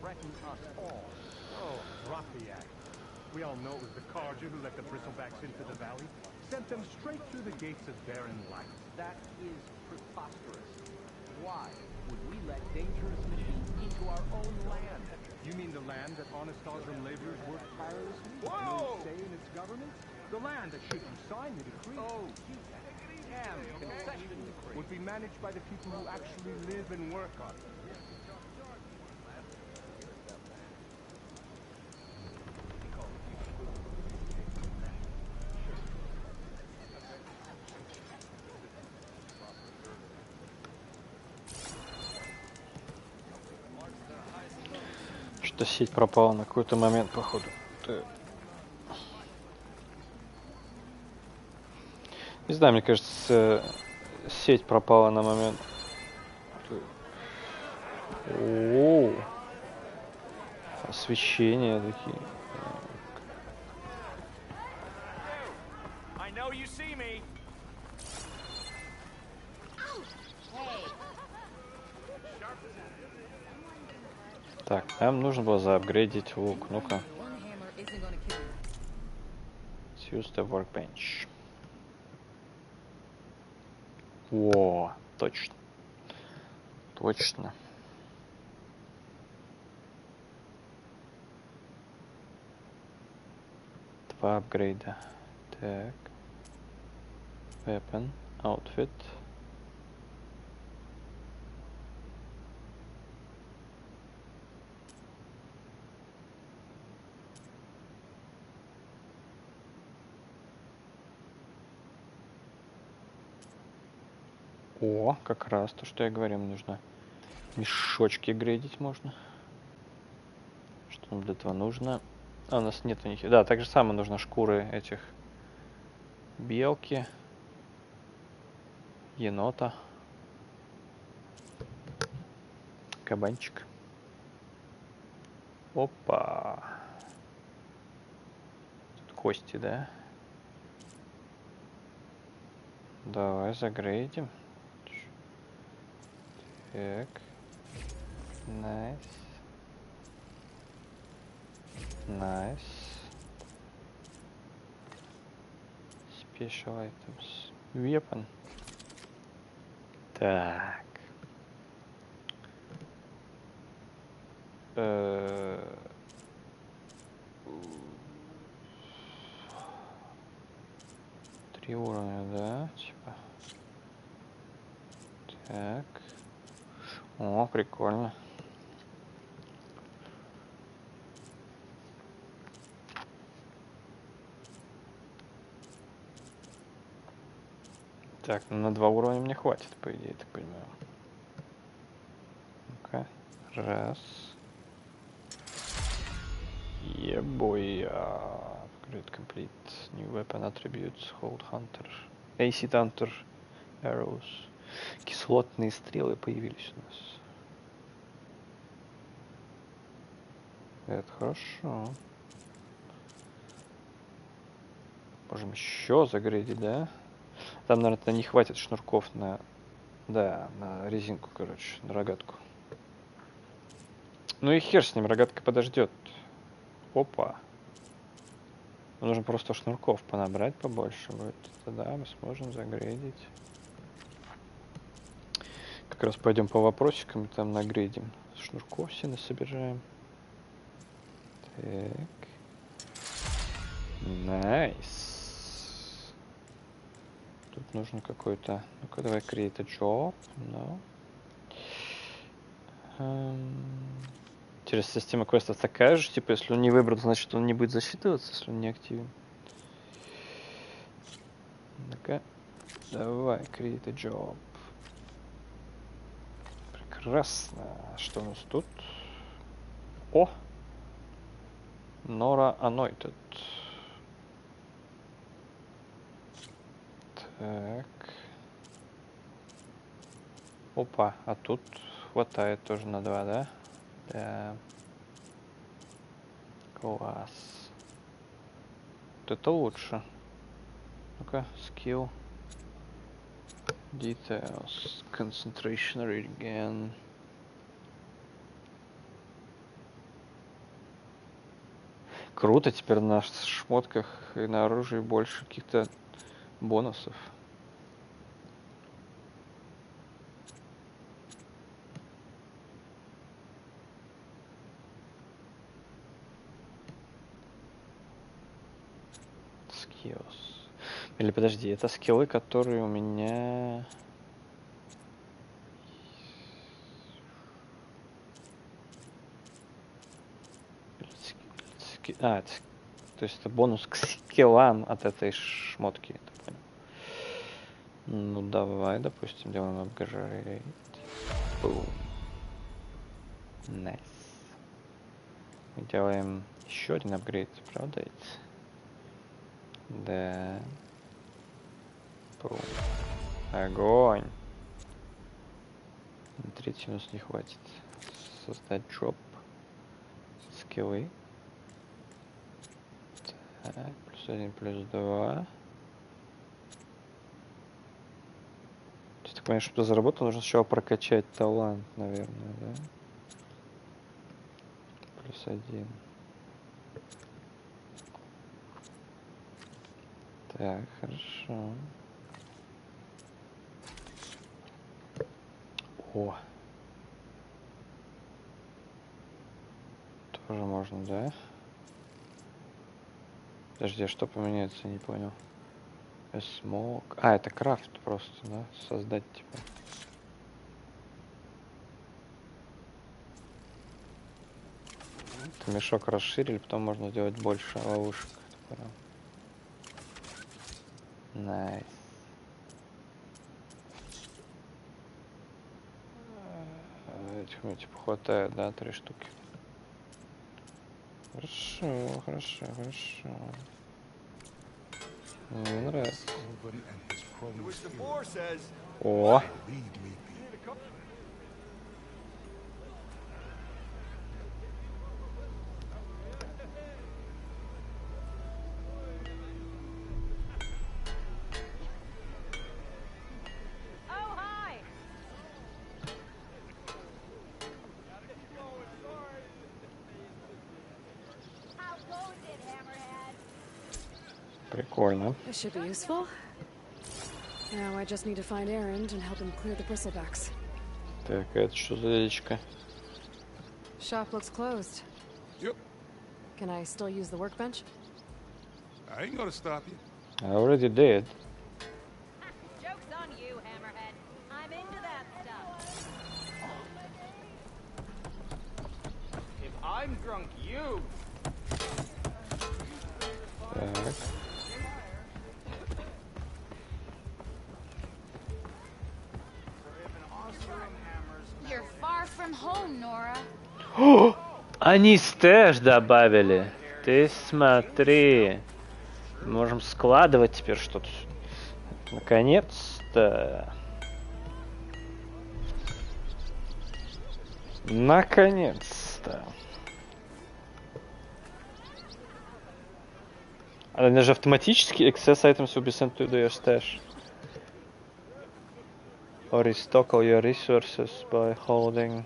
threaten us all. Oh, drop the act. We all know it was the Carja who let the bristlebacks into the valley. Sent them straight through the gates of barren light. That is preposterous. Why would we let dangerous machines into our own land? You mean the land that honest Osram laborers work tirelessly? Whoa! No say in its governance? The land that, should you sign the decree, Oh, damn concession decree. would be managed by the people who actually live and work on it. Что-то сеть пропала на какой-то момент, походу. Не знаю, мне кажется, сеть пропала на момент. О, освещения такие. Так, нам нужно было заапгрейдить лук. Ну-ка. Use the workbench. О, точно. Точно. Два апгрейда. Так. Weapon. Outfit. О, как раз то, что я говорю, мне нужно мешочки грейдить можно. Что нам для этого нужно? А у нас нет у них. Да, так же самое нужно шкуры этих белки, енота, кабанчик. Опа. Тут кости, да? Давай загрейдим. Так. Найс. Найс. Special items. Weapon. Так. 3 уровня, да? Типа. Так. О, прикольно. Так, ну на 2 уровня мне хватит, по идее, так понимаю. Ну-ка. Раз. Ебой. Upgrade complete. New weapon attributes. Hold hunter. Acid hunter. Arrows. Кислотные стрелы появились у нас. Это хорошо. Можем еще загрейдить, да? Там, наверное, не хватит шнурков на... Да, на резинку, короче, на рогатку. Ну и хер с ним, рогатка подождет. Опа. Нужно просто шнурков понабрать побольше будет. Тогда мы сможем загрейдить. Как раз пойдем по вопросикам, там нагрейдим. Шнурков все насобираем. Так. Найс. Тут нужен какой-то... Ну-ка, давай create a job. No. Интересно, система квестов такая же, типа, если он не выбран, значит он не будет засчитываться, если он не активен. Ну-ка, давай, create a job. Прекрасно. Что у нас тут? О! Nora Anointed. Так. Опа, а тут хватает тоже на 2, да? Да. Класс. Вот это лучше. Ну-ка, skill. Details. Concentration rate again. Круто, теперь на шмотках и на оружии больше каких-то бонусов. Skills. Или подожди, это скиллы, которые у меня... А, то есть это бонус к скиллам от этой шмотки. Ну давай, допустим, делаем апгрейд. Бум. Найс. Мы делаем еще один апгрейд, правда ведь? Да. Бум. Огонь. Третий у нас не хватит. Создать джоб. Скиллы. Так, +1, +2. Ты так понимаешь, чтобы заработать, нужно сначала прокачать талант, наверное, да? +1. Так, хорошо. О. Тоже можно, да? Подожди, а что поменяется, не понял. Смог. А, это крафт просто, да? Создать типа. Это мешок расширили, потом можно сделать больше ловушек. Найс. Этих мне типа хватает, да, 3 штуки. Хорошо, хорошо, хорошо. Мне нравится. О! Прикольно. This should be useful. Now I just need to find Erend and help him clear the bristlebacks. Так, это что за яичко? Shop looks closed. Yep. Can I still use the workbench? I ain't gonna stop you. I already did. Joke's on you, Hammerhead. I'm into that stuff. If I'm drunk, you. Так. You're far from home, Nora. О! Они стэш добавили. Ты смотри. Можем складывать теперь что-то. Наконец-то. Наконец-то. Они же автоматически access items will be sent to your stash. Or restock all your resources by holding.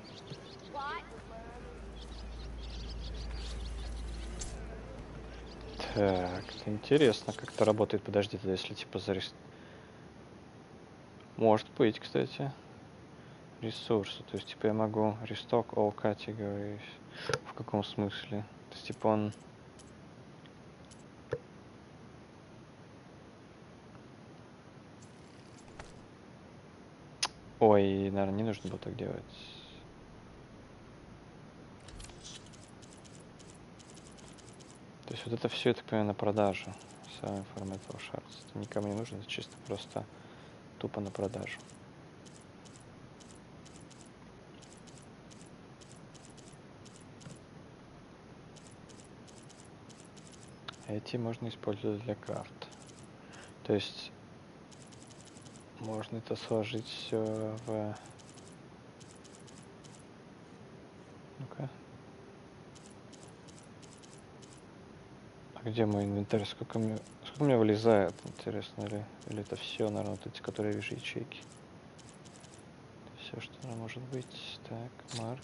Так, это интересно, как это работает. Подожди, тогда если типа может быть, кстати. Ресурсы. То есть типа я могу restock all categories. В каком смысле? То есть типа он... Ой, наверное, не нужно было так делать. То есть вот это все, я так понимаю, на продажу. Сам Formattal Shards. Это никому не нужно, это чисто просто тупо на продажу. Эти можно использовать для крафта. То есть можно это сложить все в... Ну-ка. А где мой инвентарь? Сколько у меня вылезает, интересно, или это все, наверное, вот эти, которые я вижу, ячейки. Все, что она может быть. Так, Марк.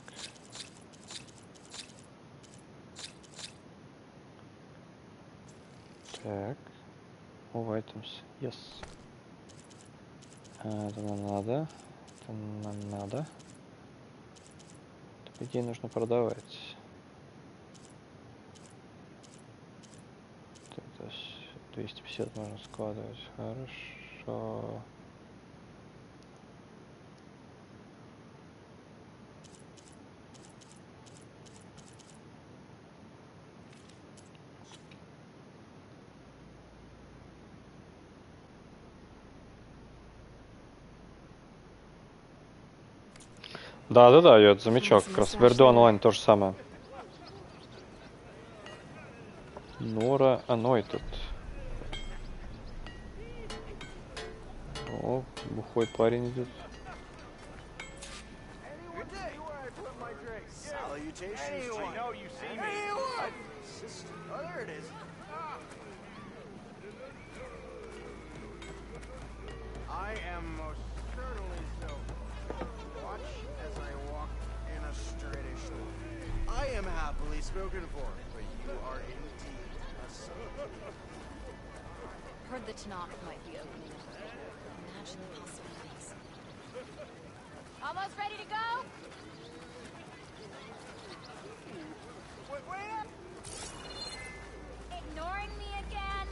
Так. All items. Yes. Это нам надо. Это нам надо. Это, по идее, нужно продавать. Это 250 можно складывать. Хорошо. Да, я это замечал, как раз в Верду онлайн то же самое. Нора, оно и тут. О, бухой парень идет. I am most certainly so. Watch as I walk in a straightish. I am happily spoken for, but you are indeed a son. Heard the Tanakh might be opening up. Imagine the possibilities. Almost ready to go? Wait up! Ignoring me again?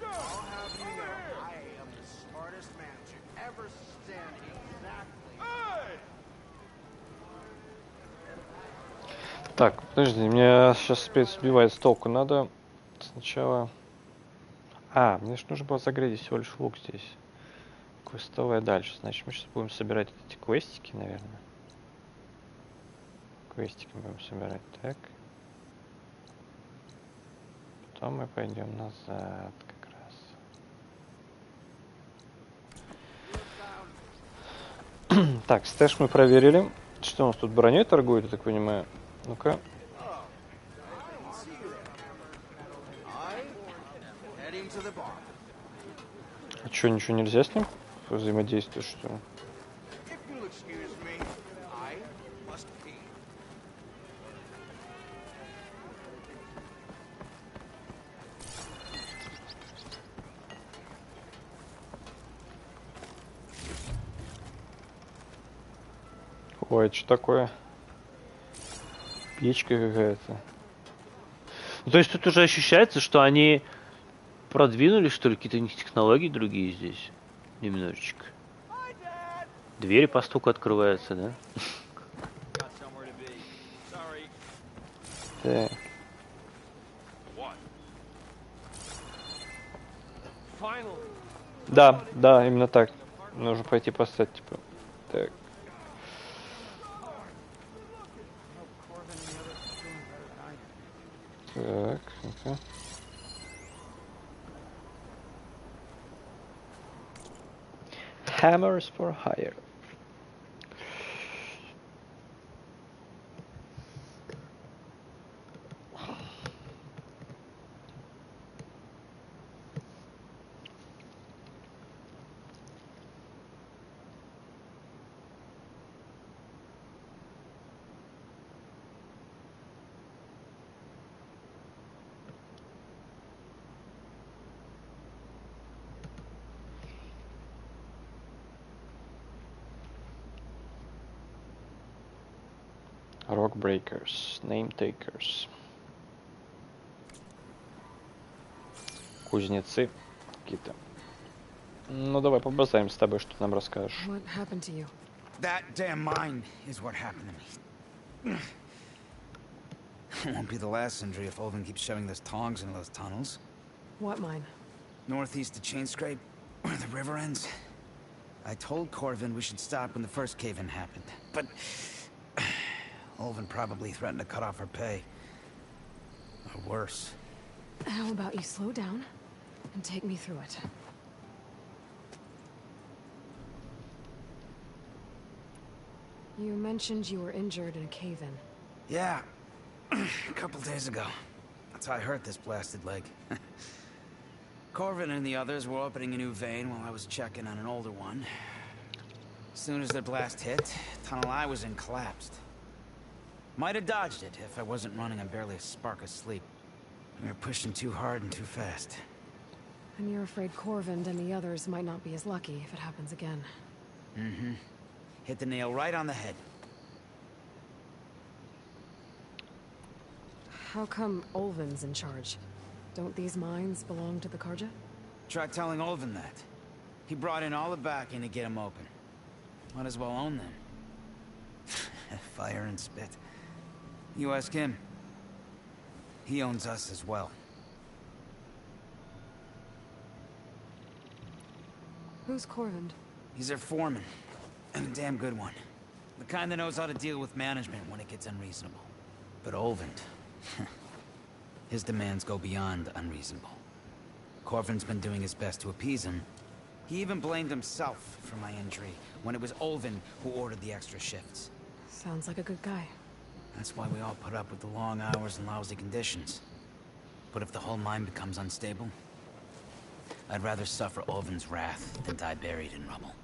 I'll have you know, I am the smartest man to ever stand exactly. Так, подожди, мне сейчас спец сбивает с толку. Надо сначала... мне же нужно было загрузить всего лишь лук здесь. Квестовая дальше. Значит, мы сейчас будем собирать эти квестики, наверное. Квестики будем собирать. Так. Потом мы пойдем назад как раз. Так, стэш мы проверили. Что у нас тут броней торгует, я так понимаю? Ну-ка. А что, ничего нельзя с ним взаимодействовать, что ли? Ой, это что такое? Печка какая-то. Ну, то есть тут уже ощущается, что они продвинули, что ли, какие-то у них технологии другие здесь. Немножечко. Двери по стуку открываются, да? Так. Да, именно так. Нужно пойти поставить, типа. Так. Так, ну-ка. Hammers for hire. Rock breakers, name takers. Кузнецы какие-то. Ну давай побазаем с тобой, что ты нам расскажешь. What happened to you? That damn mine is what happened to me. It won't be the last injury if Olvin keeps shoving those tongs into those tunnels. What mine? Northeast of Chain Scrape, where the river ends. I told Corvin we should stop when the first cave-in happened, but Olvin probably threatened to cut off her pay. Or worse. How about you slow down and take me through it? You mentioned you were injured in a cave-in. Yeah, a couple days ago. That's how I hurt this blasted leg. Corvin and the others were opening a new vein while I was checking on an older one. As soon as the blast hit, the tunnel I was in collapsed. Might have dodged it if I wasn't running on barely a spark of sleep. We were pushing too hard and too fast. And you're afraid Corvind and the others might not be as lucky if it happens again. Mm-hmm. Hit the nail right on the head. How come Olvin's in charge? Don't these mines belong to the Karja? Try telling Olvin that. He brought in all the backing to get them open. Might as well own them. Fire and spit. You ask him. He owns us as well. Who's Corvind? He's their foreman. And a damn good one. The kind that knows how to deal with management when it gets unreasonable. But Olvind... his demands go beyond unreasonable. Corvin's been doing his best to appease him. He even blamed himself for my injury when it was Olvin who ordered the extra shifts. Sounds like a good guy. That's why we all put up with the long hours and lousy conditions. But if the whole mine becomes unstable, I'd rather suffer Olvin's wrath than die buried in rubble.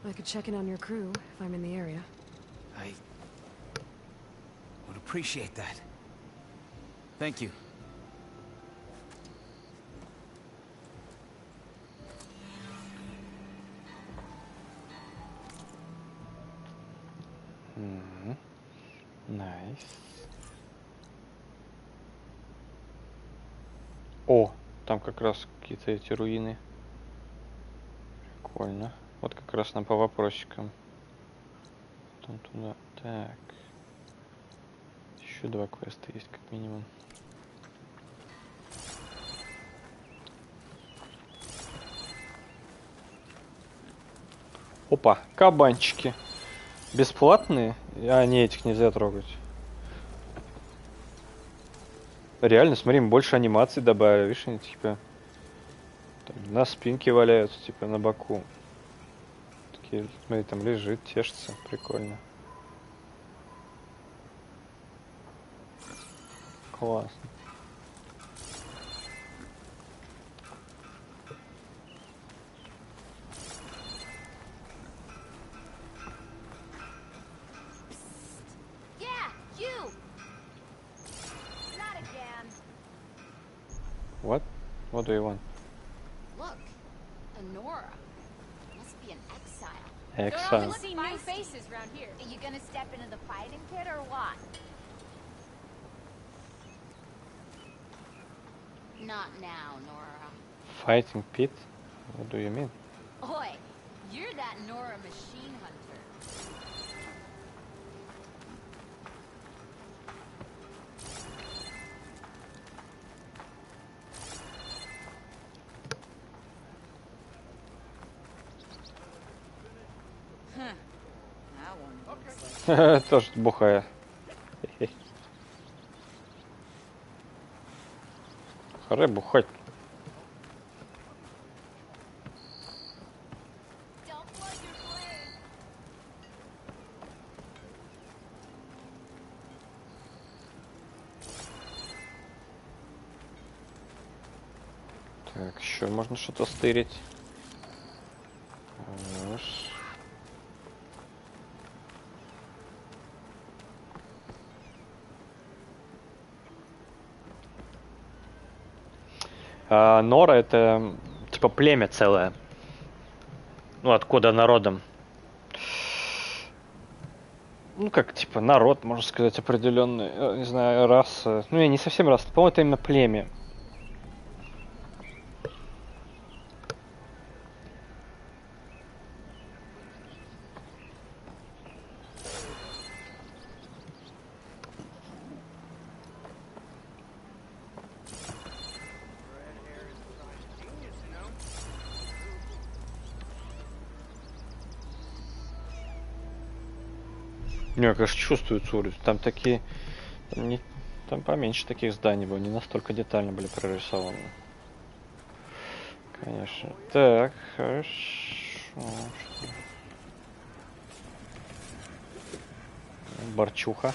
I could check in on your crew if I'm in the area. I would appreciate that. Thank you. Найс. О, там как раз какие-то эти руины. Прикольно. Вот как раз нам по вопросикам. Там туда. Так. Еще 2 квеста есть как минимум. Опа, кабанчики. Бесплатные? А, не, этих нельзя трогать. Реально, смотри, им больше анимаций добавили. Видишь, они типа там, на спинке валяются, типа на боку. Такие, смотри, там лежит, тешится. Прикольно. Классно. What? What do you want? Look, Honora. Must be an exile. Exile. Girl, we see new faces around here. Are you gonna step into the fighting pit or what? Not now, Nora. Fighting pit? What do you mean? Oi, you're that Nora machine hunter. That one looks like... Тоже бухая. Харе бухать. Don't plug your blade. Так, еще можно что-то стырить. Хорош. Нора это типа племя целое. Ну, откуда народом. Ну, как типа народ, можно сказать, определенный. Не знаю, раса. Ну, не совсем раса. По-моему, это именно племя. Не, конечно, чувствуется улицу. Там такие... Там поменьше таких зданий было. Не настолько детально были прорисованы. Конечно. Так, хорошо. Борчуха.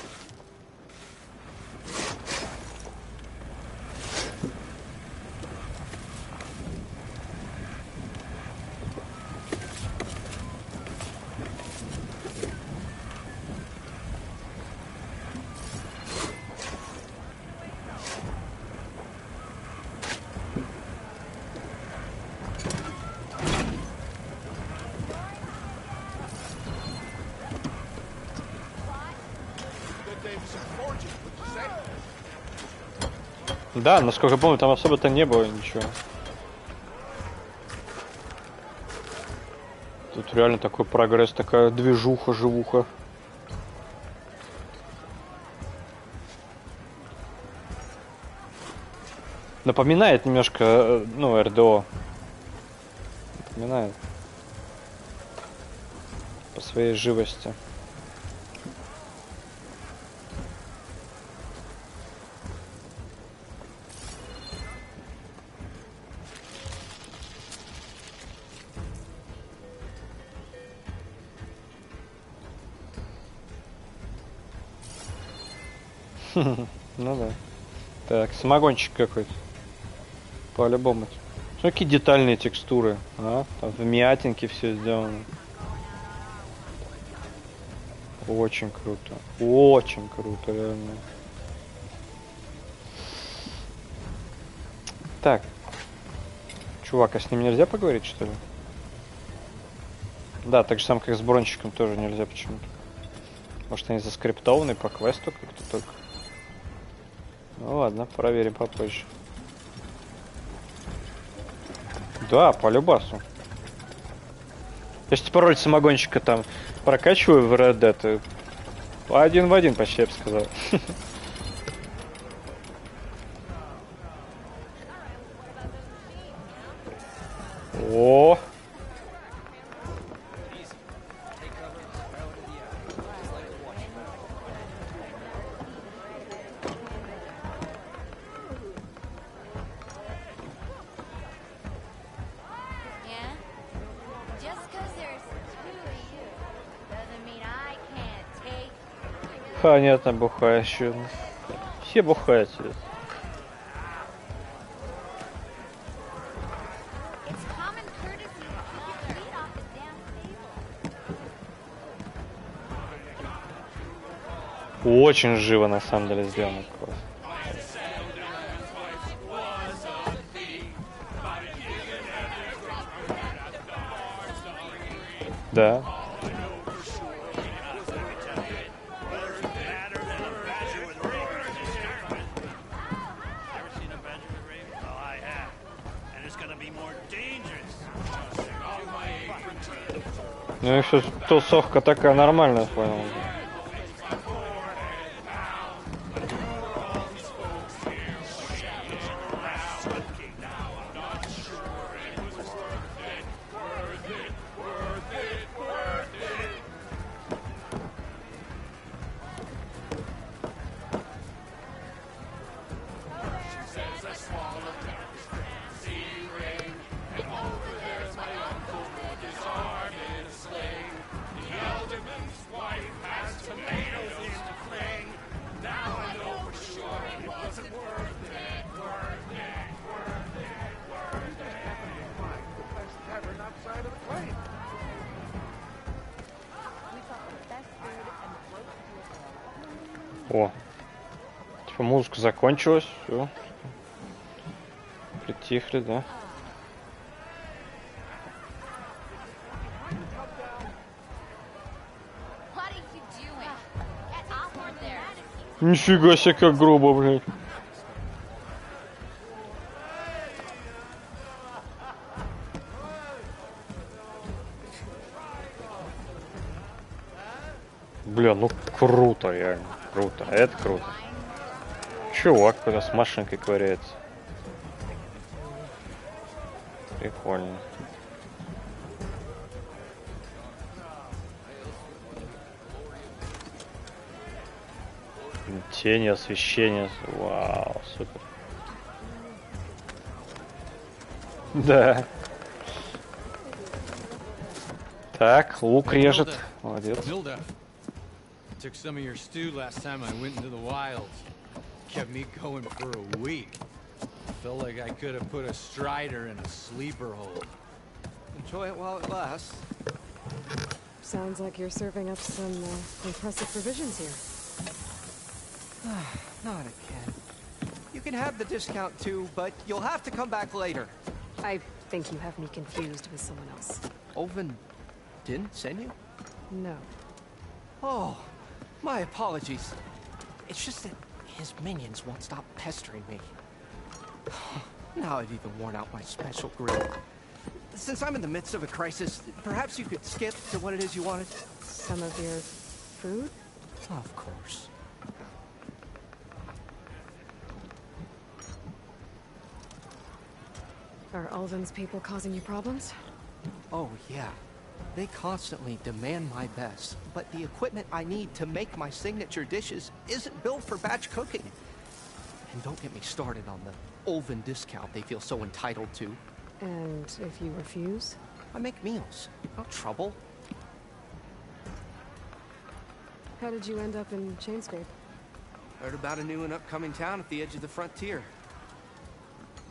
Да, насколько я помню, там особо-то не было ничего. Тут реально такой прогресс, такая движуха, живуха. Напоминает немножко, ну, РДО. Напоминает. По своей живости. Ну да. Так, самогончик какой-то. По-любому. Смотри, какие детальные текстуры. А? Там в мятинке все сделано. Очень круто. Очень круто, реально. Так. Чувак, а с ним нельзя поговорить, что ли? Да, так же самое, как с бронщиком тоже нельзя почему-то. Может, они заскриптованы по квесту как-то только. Ну ладно, проверим попозже. Да, по любасу. Если пароль самогонщика там прокачиваю в Red Dead, один в один почти, я бы сказал. О! Понятно, бухающие. Все бухают здесь. Очень живо на самом деле сделано. Класс. Да. Ну и все, тусовка такая нормальная, понял. О, типа музыка закончилась, все. Притихли, да? Нифига себе, как грубо, блядь. Бля, ну круто, реально. Круто. Это круто. Чувак куда с машинкой ковыряется. Прикольно. Тени, освещение. Вау, супер. Да. Так, лук режет. Молодец. Took some of your stew last time I went into the wilds. Kept me going for a week. Felt like I could have put a strider in a sleeper hole. Enjoy it while it lasts. Sounds like you're serving up some impressive provisions here. Not again. You can have the discount too, but you'll have to come back later. I think you have me confused with someone else. Oven didn't send you? No. Oh, my apologies. It's just that his minions won't stop pestering me. Now I've even worn out my special grill. Since I'm in the midst of a crisis, perhaps you could skip to what it is you wanted? Some of your food? Of course. Are Ulvin's people causing you problems? Oh, yeah. They constantly demand my best, but the equipment I need to make my signature dishes isn't built for batch cooking. And don't get me started on the Ulvin discount they feel so entitled to. And if you refuse? I make meals, not trouble. How did you end up in Chainscape? Heard about a new and upcoming town at the edge of the frontier.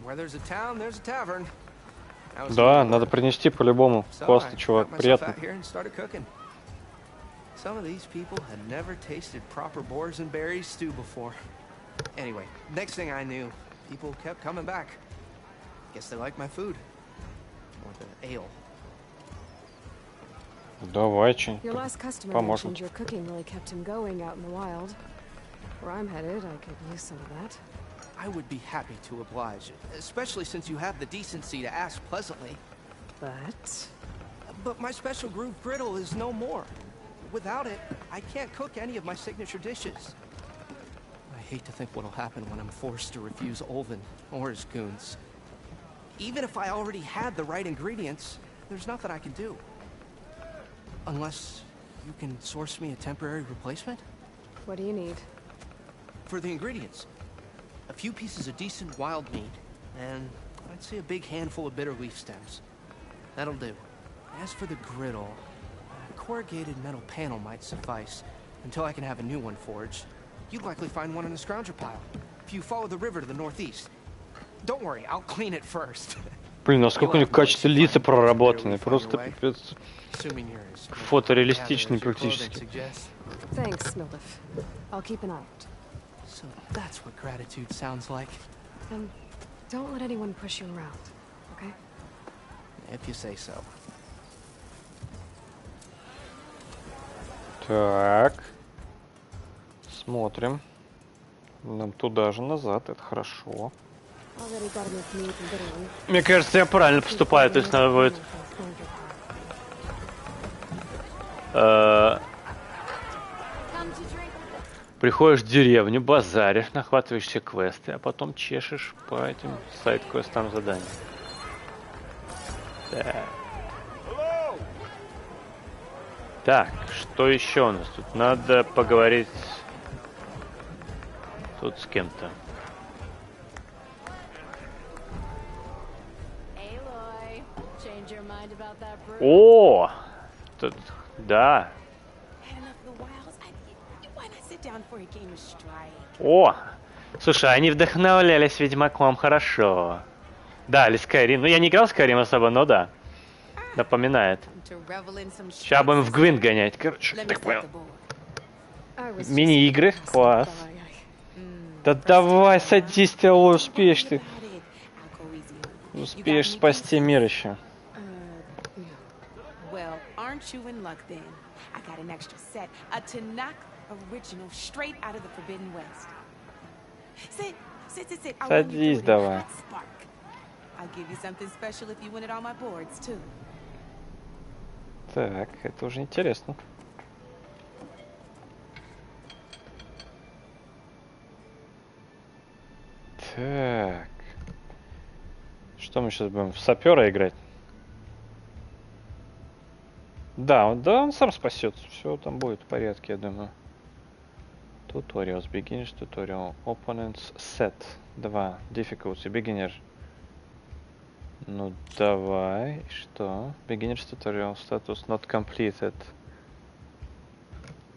Where there's a town, there's a tavern. Да, надо принести по-любому. Классный чувак, приятно. Some of these people had never tasted proper boars and berries stew before. Anyway, next thing I knew, people kept coming back. Guess they like my food. Or the ale. Давай, что-нибудь Your last customer поможем. mentioned your cooking really kept him going out in the wild. Where I'm headed, I could use some of that. I would be happy to oblige, especially since you have the decency to ask pleasantly. But my special groove griddle is no more. Without it, I can't cook any of my signature dishes. I hate to think what'll happen when I'm forced to refuse Ulvin or his goons. Even if I already had the right ingredients, there's nothing I can do. Unless you can source me a temporary replacement? What do you need? For the ingredients, a few pieces of decent wild meat, and I'd say a big handful of bitter leaf stems. That'll do. As for the griddle, a corrugated metal panel might suffice, until I can have a new one forged. You'd likely find one in a scrounger pile, if you follow the river to the northeast. Don't worry, I'll clean it first. Блин, насколько у них качество лица проработаны, просто пипец. Фотореалистичный практически. Thanks, Smildiff. I'll keep an eye out. So that's what gratitude sounds like. And don't let anyone push you around, okay? If you say so. Так. Смотрим. Нам туда же назад, это хорошо. Мне кажется, я правильно поступаю, то есть надо будет... Приходишь в деревню, базаришь, нахватываешь все квесты, а потом чешешь по этим сайд-квестам заданий. Так. Так, что еще у нас тут? Надо поговорить тут с кем-то. О! Тут, да. О! Слушай, они вдохновлялись Ведьмаком хорошо. Да, или Skyrim. Ну, я не играл в Skyrim особо, но да. Напоминает. Сейчас будем в Гвинт гонять. Короче, так понял. Мини-игры? Класс. Да давай, садись, ты успеешь ты. Успеешь спасти мир еще. Aren't you in luck then? I got an extra set, a Tanakh original straight out of the Forbidden West. Sit. Садись давай. I'll give you something special if you win it on my boards too. Так, это уже интересно. Так. Что мы сейчас будем? В сапера играть? Да, он сам спасет. Все там будет в порядке, я думаю. Tutorials, beginners tutorial, opponents set 2, difficulty, beginner. Ну давай, что? Beginners tutorial, status not completed.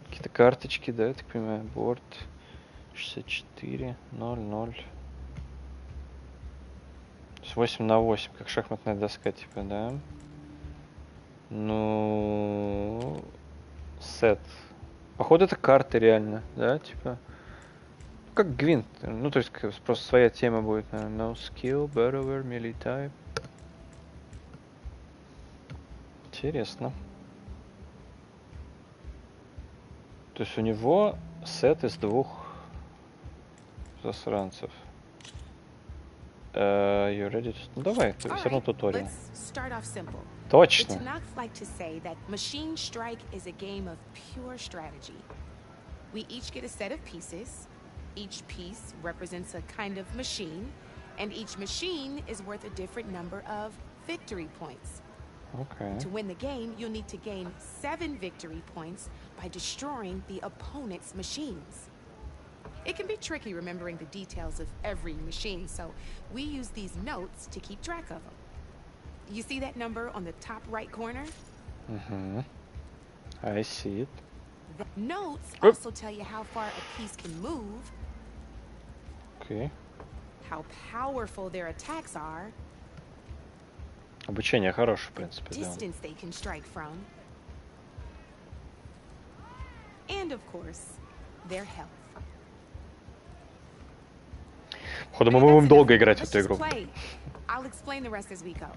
Какие-то карточки, да, я так понимаю, board 64, 0, 0. 8 на 8, как шахматная доска, типа, да? Ну, сет. Походу это карты реально, да, типа. Как Гвинт. Ну, то есть просто своя тема будет, наверное. No skill, borrower, melee type. Интересно. То есть у него сет из 2 засранцев. You ready to... Ну давай, все равно туториал. Let's start off simple. Точно. The Tanakh like to say that Machine Strike is a game of pure strategy. We each get a set of pieces. Each piece represents a kind of machine, and each machine is worth a different number of victory points. Okay. To win the game, you'll need to gain 7 victory points by destroying the opponent's machines. It can be tricky remembering the details of every machine, so we use these notes to keep track of them. You see that number on the top right corner? Mm-hmm. I see it. The notes also tell you how far a piece can move, Okay. how powerful their attacks are, Обучение хорошее, в принципе, да. distance they can strike from, and of course, their health. Походу, мы будем долго играть в эту игру. I'll explain the rest as we go.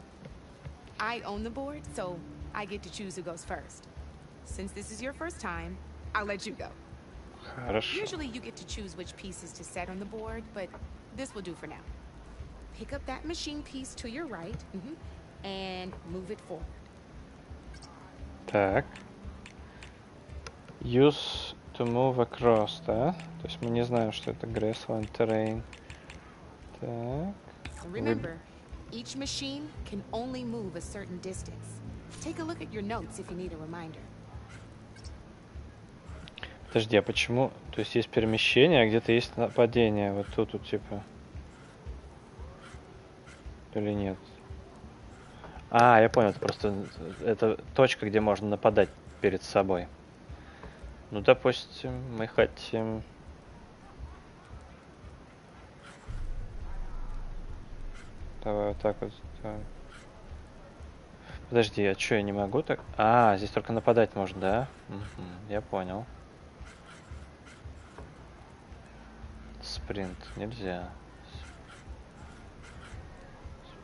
I own the board, so I get to choose who goes first. Since this is your first time, I'll let you go. Хорошо. Usually you get to choose which pieces to set on the board, but this will do for now. Pick up that machine piece to your right, and move it forward. Так. Use to move across, да? То есть мы не знаем, что это grassland terrain. Так. Remember, each machine can only move a certain distance. Take a look at your notes if you need a reminder. Подожди, а почему? То есть есть перемещение, а где-то есть нападение. Вот тут вот типа. Или нет? А, я понял, это просто это точка, где можно нападать перед собой. Ну, допустим, мы хотим... Давай вот так вот. Так. Подожди, а что, я не могу так? А, здесь только нападать можно, да? Угу, я понял. Спринт нельзя.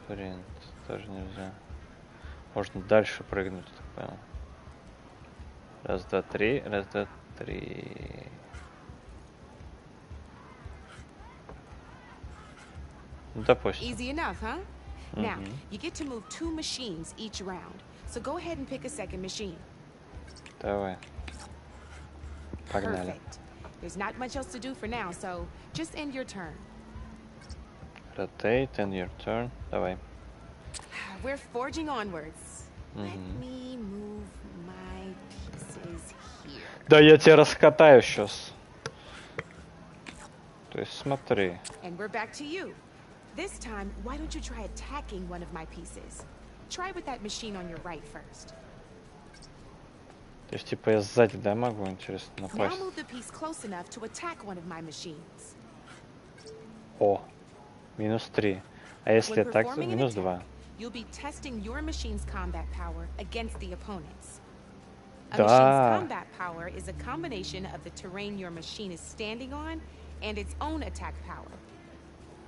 Спринт тоже нельзя. Можно дальше прыгнуть, так понял. Раз, два, три. Раз, два, три. Ну, допустим. Easy enough, huh? Now, you get to move 2 machines each round. So go ahead and pick a second machine. Давай. Погнали. Perfect. There's not much else to do for now, so just end your turn. Rotate and your turn. Давай. We're forging onwards. Let me move my pieces here. Да я тебя раскатаю сейчас. То есть смотри. And we're back to you. This time, why don't you try attacking one of my pieces? Try with that machine on your right first. То есть типа я сзади, да, могу, интересно, напасть? Now move the piece close enough to attack one of my machines. О, -3. А если так, минус 2. You'll be testing your machine's combat power against the opponent's. A Да. machine's combat power is a combination of the terrain your machine is standing on and its own attack power.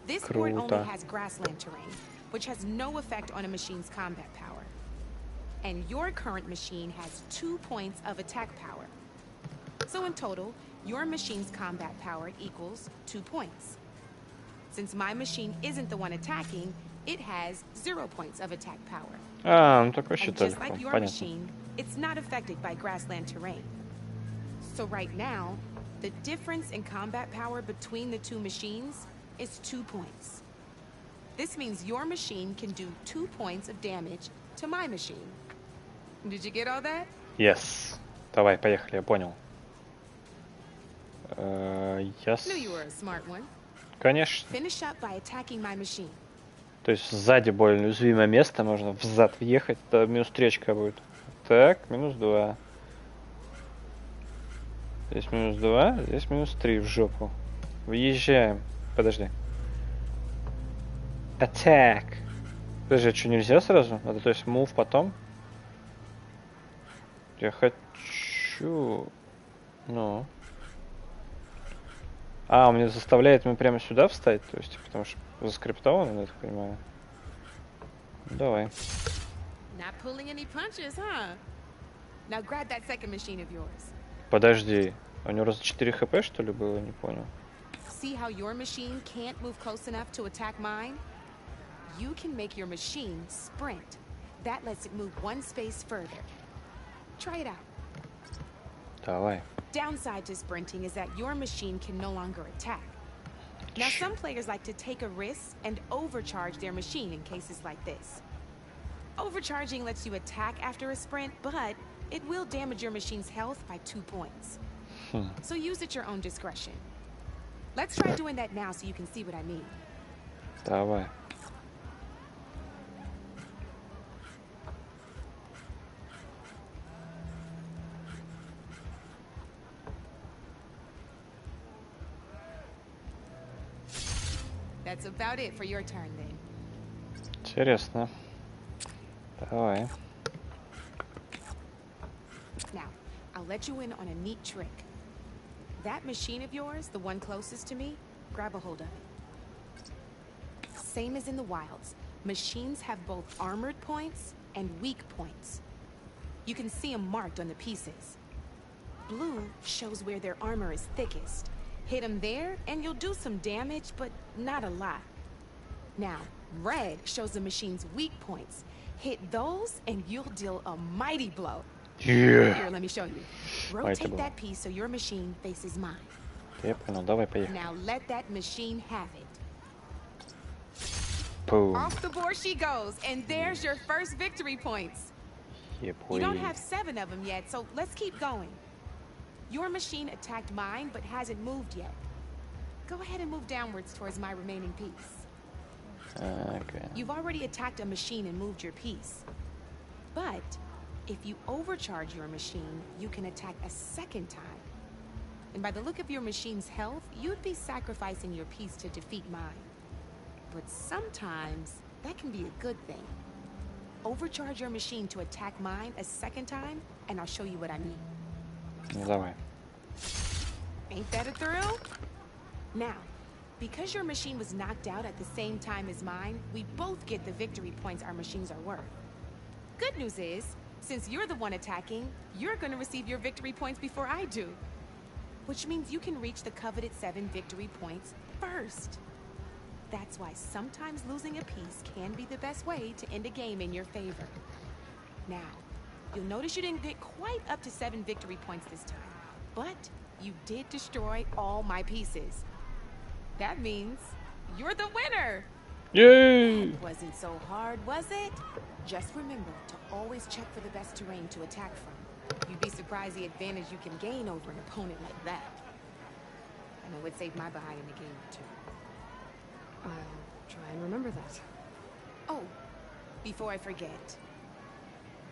This board only has grassland terrain, which has no effect on a machine's combat power. And your current machine has 2 points of attack power. So in total, your machine's combat power equals 2 points. Since my machine isn't the one attacking, it has 0 points of attack power. А, ну так вообще And только, just like your понятно. machine, it's not affected by grassland terrain. So right now, the difference in combat power between the 2 machines is 2 points. This means your machine can do 2 points of damage to my machine. Did you get all that? Yes. Давай, поехали, я понял. Knew you were a smart one. Конечно. Finish up by attacking my machine. То есть сзади более уязвимое место, можно взад въехать, то -3 будет. Так, -2. Здесь -2, здесь -3 в жопу. Въезжаем. Подожди. Attack. Подожди, а что, нельзя сразу? Надо, то есть, move потом? Я хочу... Ну... А, он меня заставляет меня прямо сюда встать? То есть, потому что заскриптовано, я так понимаю. Давай. Not pulling any punches, huh? Now grab that second machine of yours. Подожди. У него раз 4 хп, что ли, было? Не понял. See how your machine can't move close enough to attack mine? you can make your machine sprint. That lets it move one space further. Try it out. Давай. Downside to sprinting is that your machine can no longer attack. Now, some players like to take a risk and overcharge their machine in cases like this. Overcharging lets you attack after a sprint, but it will damage your machine's health by 2 points. So use at your own discretion. Let's try doing that now so you can see what I mean. Давай. That's about it for your turn then. Интересно. Давай. Now, I'll let you in on a neat trick. That machine of yours, the one closest to me, grab a hold of it. Same as in the wilds, machines have both armored points and weak points. You can see them marked on the pieces. Blue shows where their armor is thickest. Hit them there, and you'll do some damage, but not a lot. Now, red shows the machine's weak points. Hit those, and you'll deal a mighty blow. Yeah. Here, let me show you. Rotate that piece so your machine faces mine. Я понял, давай поехали. Now let that machine have it. Boom. Off the board she goes, and there's your first victory points. Yeah, You don't have 7 of them yet, so let's keep going. Your machine attacked mine, but hasn't moved yet. Go ahead and move downwards towards my remaining piece. Okay. You've already attacked a machine and moved your piece. But if you overcharge your machine, you can attack a second time. And by the look of your machine's health, you'd be sacrificing your piece to defeat mine. But sometimes, that can be a good thing. Overcharge your machine to attack mine a second time, and I'll show you what I mean. Ну давай. Ain't that a thrill? Now, because your machine was knocked out at the same time as mine, we both get the victory points our machines are worth. Good news is, since you're the one attacking, you're gonna receive your victory points before I do. Which means you can reach the coveted 7 victory points first. That's why sometimes losing a piece can be the best way to end a game in your favor. Now, you'll notice you didn't get quite up to 7 victory points this time, but you did destroy all my pieces. That means you're the winner! Yay! That wasn't so hard, was it? Just remember to always check for the best terrain to attack from. You'd be surprised the advantage you can gain over an opponent like that. I know it saved my behind in a game or 2. I'll try and remember that. Oh, before I forget.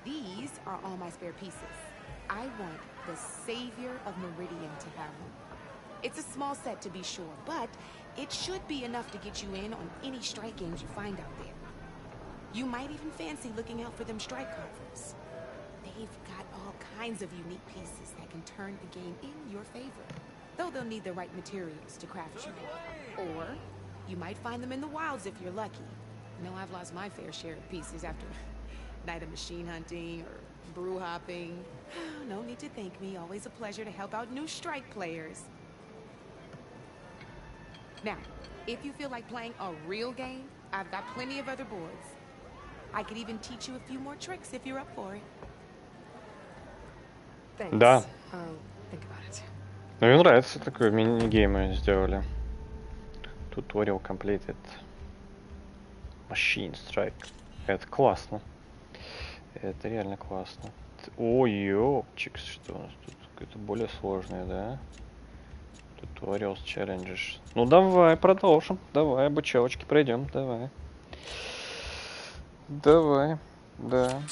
These are all my spare pieces. I want the Savior of Meridian to have them. It's a small set to be sure, but it should be enough to get you in on any strike games you find out there. You might even fancy looking out for them strike carvers. They've got all kinds of unique pieces that can turn a game in your favor, though they'll need the right materials to craft you. Or you might find them in the wilds if you're lucky. I know I've lost my fair share of pieces after a night of machine hunting or brew hopping. No need to thank me. Always a pleasure to help out new strike players. Now, if you feel like playing a real game, I've got plenty of other boards. I could even teach you a few more tricks if you're up for it. Thanks. Да. I'll think about it. Ну мне нравится, такой мини-гейм сделали. Tutorial completed. Machine Strike. Это классно. Это реально классно. Ой, ёпчикс, что у нас тут? Какое-то более сложное, да? Tutorials, challenges. Ну давай, продолжим. Давай, обучалочки пройдем. Давай. Давай. Да.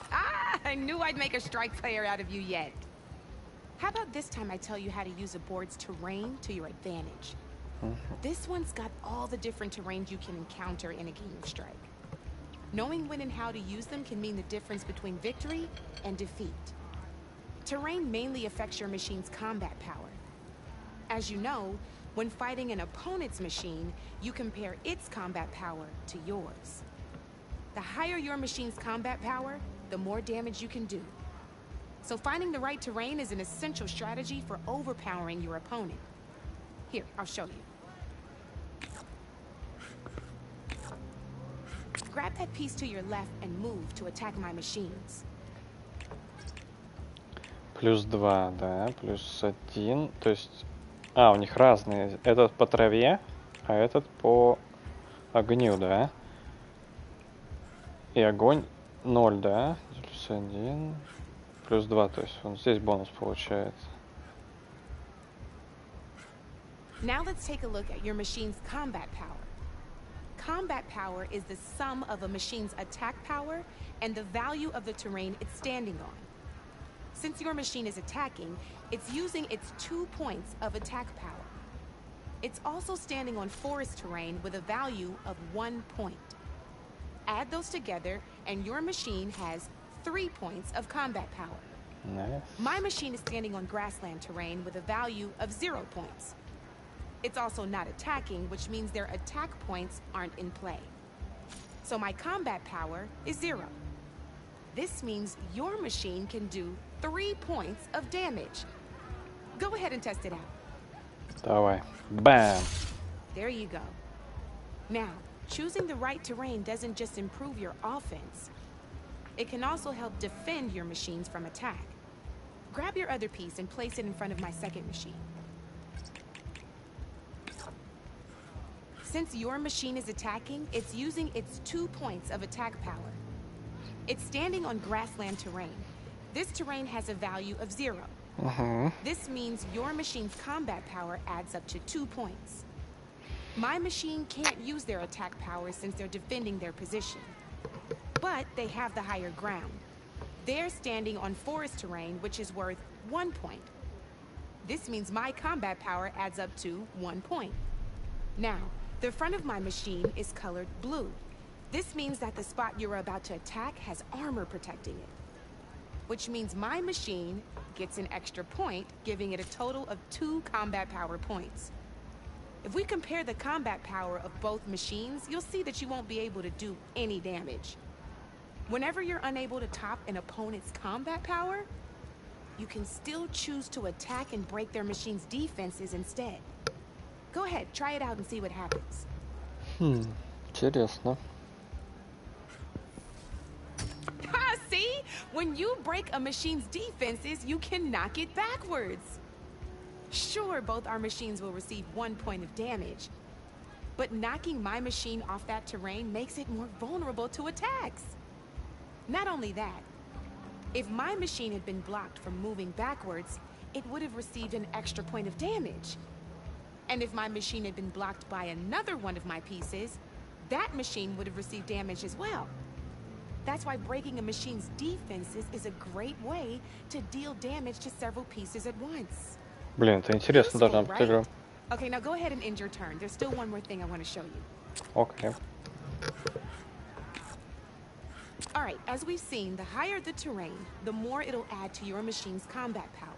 I knew I'd make a strike player out of you yet. How about this time I tell you how to use a board's terrain to your advantage? This one's got all the different terrains you can encounter in a game of Strike. Knowing when and how to use them can mean the difference between victory and defeat. Terrain mainly affects your machine's combat power. As you know, when fighting an opponent's machine, you compare its combat power to yours. The higher your machine's combat power, the more damage you can do. So finding the right terrain is an essential strategy for overpowering your opponent. Here, I'll show you. grab that piece to your left and move to attack my machines. Плюс 2, да, плюс 1. То есть... А, у них разные. Этот по траве, а этот по огню, да? И огонь 0, да? Плюс 1. Плюс 2, то есть он здесь бонус получается. Now let's take a look at your machine's combat power. Combat power is the sum of a machine's attack power and the value of the terrain it's standing on. Since your machine is attacking, it's using its 2 points of attack power. It's also standing on forest terrain with a value of 1 point. Add those together, and your machine has 3 points of combat power. Nice. My machine is standing on grassland terrain with a value of 0 points. It's also not attacking, which means their attack points aren't in play. So my combat power is 0. This means your machine can do 3 points of damage. Go ahead and test it out. Давай. Bam. There you go. Now, choosing the right terrain doesn't just improve your offense. It can also help defend your machines from attack. Grab your other piece and place it in front of my second machine. Since your machine is attacking, it's using its 2 points of attack power. It's standing on grassland terrain. This terrain has a value of 0. This means your machine's combat power adds up to 2 points. My machine can't use their attack power since they're defending their position. But they have the higher ground. They're standing on forest terrain, which is worth 1 point. This means my combat power adds up to 1 point. Now, the front of my machine is colored blue. This means that the spot you're about to attack has armor protecting it. Which means my machine gets an extra point, giving it a total of 2 combat power points. If we compare the combat power of both machines, you'll see that you won't be able to do any damage. Whenever you're unable to top an opponent's combat power, you can still choose to attack and break their machine's defenses instead. Go ahead, try it out and see what happens. Интересно. See? When you break a machine's defenses, you can knock it backwards. Sure, both our machines will receive 1 point of damage, but knocking my machine off that terrain makes it more vulnerable to attacks. Not only that, if my machine had been blocked from moving backwards, it would have received an extra point of damage. And if my machine had been blocked by another one of my pieces, that machine would have received damage as well. That's why breaking a machine's defenses is a great way to deal damage to several pieces at once. Блин, это интересно должно быть игра. Okay, now go ahead and end your turn. There's still one more thing I want to show you. Okay. All right, as we've seen, the higher the terrain, the more it'll add to your machine's combat power.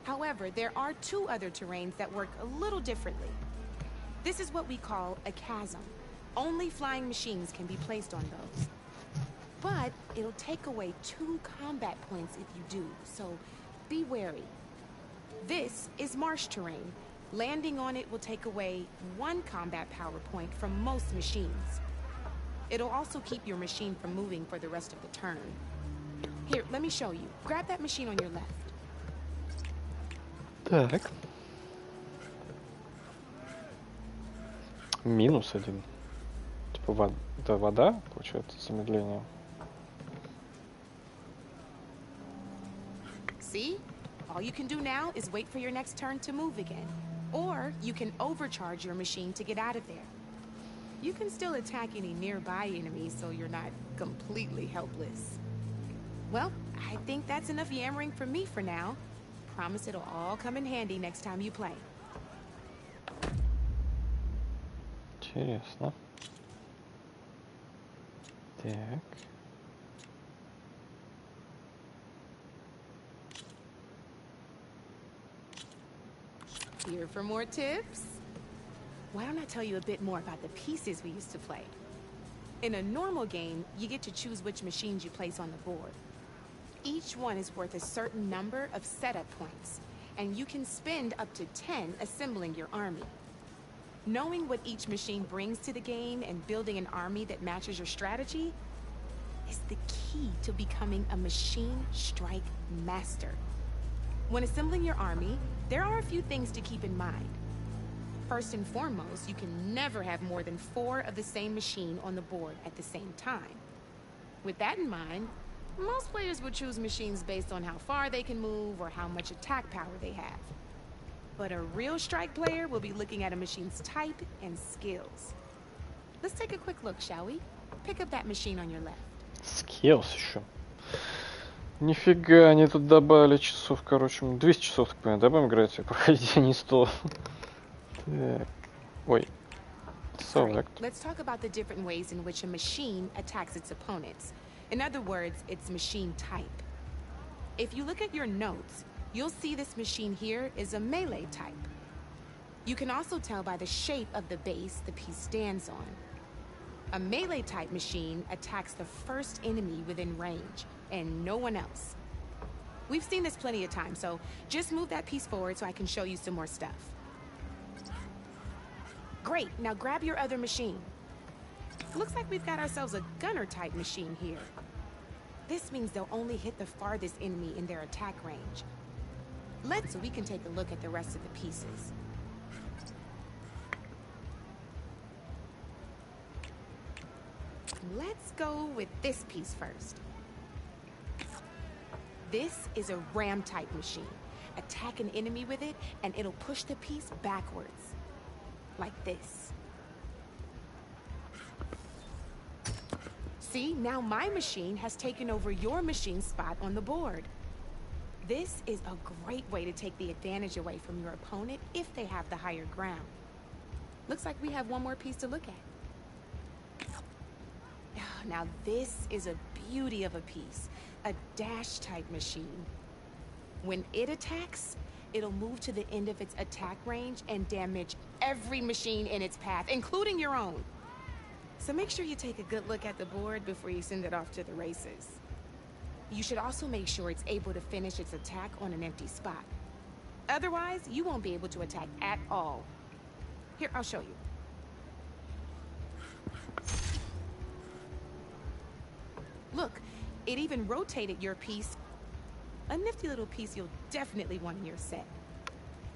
However, there are 2 other terrains that work a little differently. This is what we call a chasm. Only flying machines can be placed on those. But it'll take away 2 combat points if you do, so be wary. This is marsh terrain. Landing on it will take away 1 combat power point from most machines. It'll also keep your machine from moving for the rest of the turn. Here, let me show you. Grab that machine on your left. Так. -1. Типа это вода, получается, замедление. See? All you can do now is wait for your next turn to move again. Or you can overcharge your machine to get out of there. You can still attack any nearby enemies so you're not completely helpless. Well, I think that's enough yammering from me for now. Promise it'll all come in handy next time you play. Интересно. Так. Here for more tips? Why don't I tell you a bit more about the pieces we used to play? In a normal game, you get to choose which machines you place on the board. Each one is worth a certain number of setup points, and you can spend up to 10 assembling your army. Knowing what each machine brings to the game and building an army that matches your strategy is the key to becoming a machine strike master. When assembling your army, there are a few things to keep in mind. First and foremost, you can never have more than 4 of the same machine on the board at the same time. With that in mind, most players would choose machines based on how far they can move or how much attack power they have. But a real strike player will be looking at a machine's type and skills. Let's take a quick look, shall we? Pick up that machine on your left. Skills еще. Нифига, они тут добавили часов, короче, 200 часов, так понимаю, да, будем играть, проходить, а не 100. Так, ой. Select. Let's talk about the different ways in which a machine attacks its opponents. In other words, its machine type. If you look at your notes, you'll see this machine here is a melee type. You can also tell by the shape of the base the piece stands on. A melee type machine attacks the first enemy within range, and no one else. We've seen this plenty of times, so just move that piece forward so I can show you some more stuff. Great, now grab your other machine. Looks like we've got ourselves a gunner type machine here. This means they'll only hit the farthest enemy in their attack range. So we can take a look at the rest of the pieces. Let's go with this piece first. This is a ram type machine. Attack an enemy with it, and it'll push the piece backwards. Like this. See, now my machine has taken over your machine's spot on the board. This is a great way to take the advantage away from your opponent if they have the higher ground. Looks like we have one more piece to look at. Now this is a beauty of a piece, a dash type machine. When it attacks, it'll move to the end of its attack range and damage every machine in its path, including your own. So make sure you take a good look at the board before you send it off to the races. You should also make sure it's able to finish its attack on an empty spot. Otherwise, you won't be able to attack at all. Here, I'll show you. Look, it even rotated your piece. A nifty little piece you'll definitely want in your set.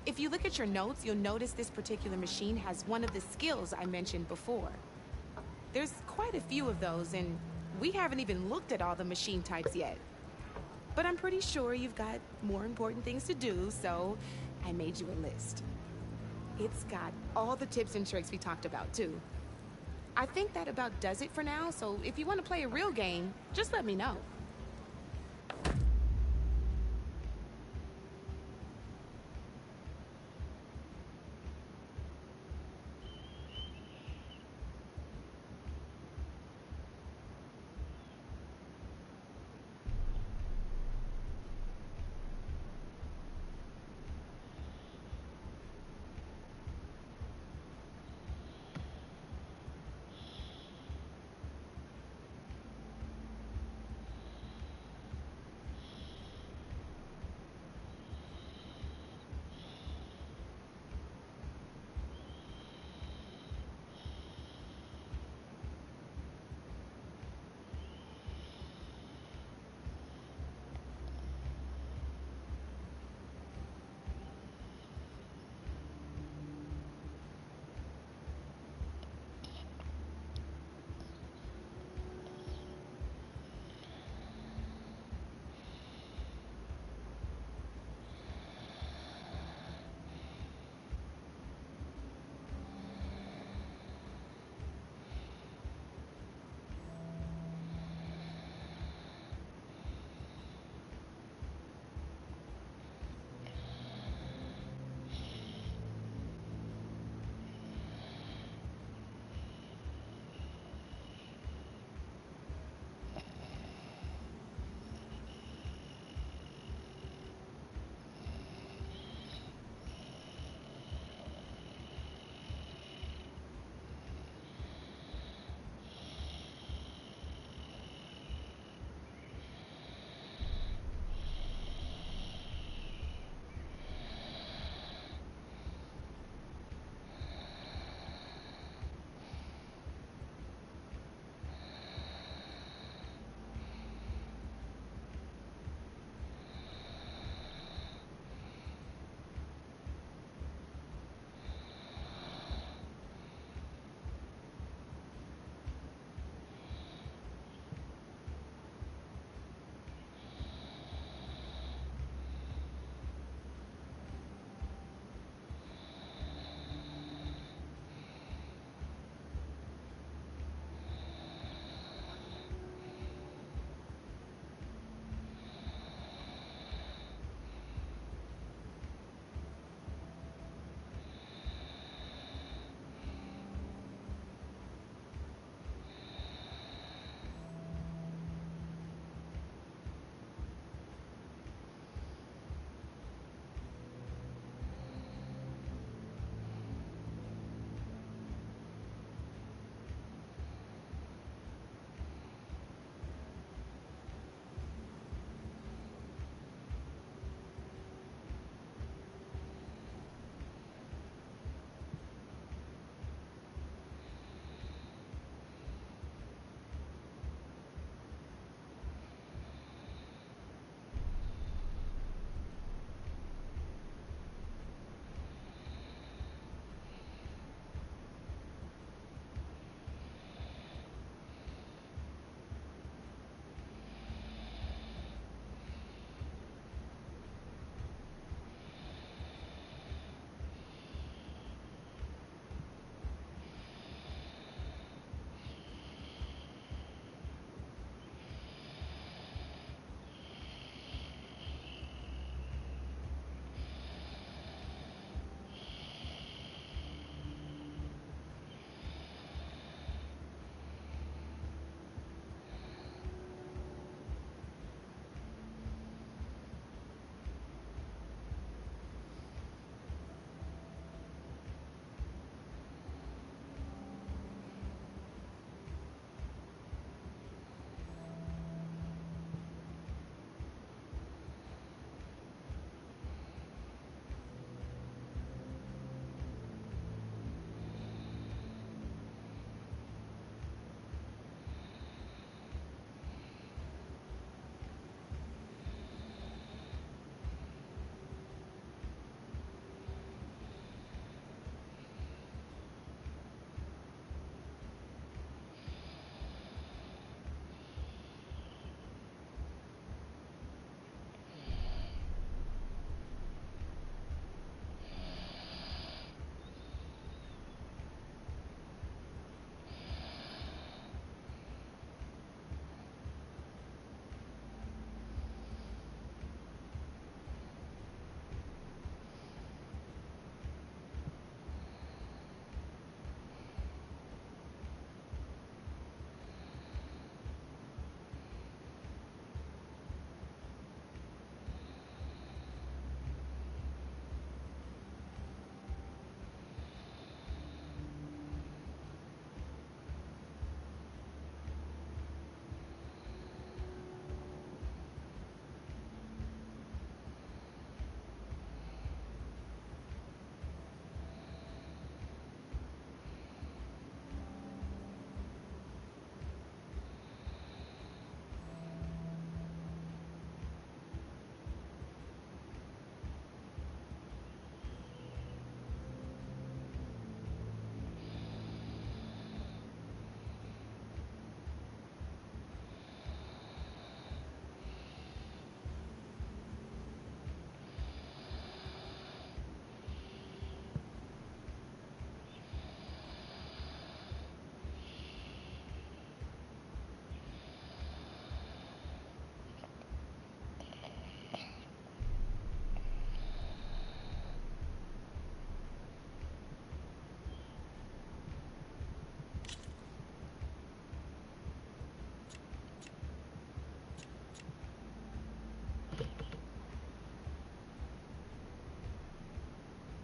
If you look at your notes, you'll notice this particular machine has one of the skills I mentioned before. There's quite a few of those, and we haven't even looked at all the machine types yet. But I'm pretty sure you've got more important things to do, so I made you a list. It's got all the tips and tricks we talked about, too. I think that about does it for now, so if you want to play a real game, just let me know.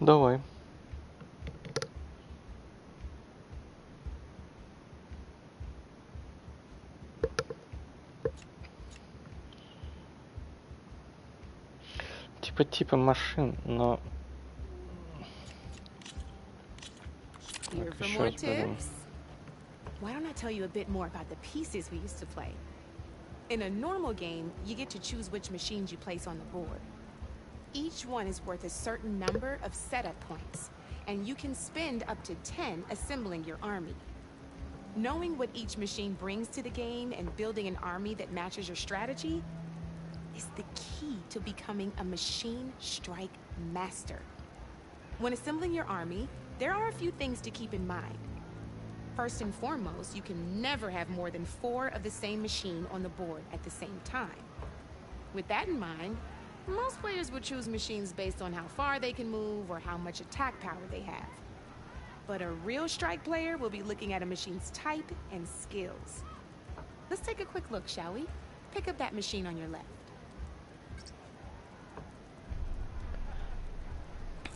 Давай. Типа машин, но... Here Так, for еще more раз берем. tips? Why don't I tell you a bit more about the pieces we used to play? In a normal game, you get to choose which machines you place on the board. Each one is worth a certain number of setup points, and you can spend up to 10 assembling your army. Knowing what each machine brings to the game and building an army that matches your strategy is the key to becoming a machine strike master. When assembling your army, there are a few things to keep in mind. First and foremost, you can never have more than 4 of the same machine on the board at the same time. With that in mind, most players would choose machines based on how far they can move or how much attack power they have. But a real strike player will be looking at a machine's type and skills. Let's take a quick look, shall we? Pick up that machine on your left.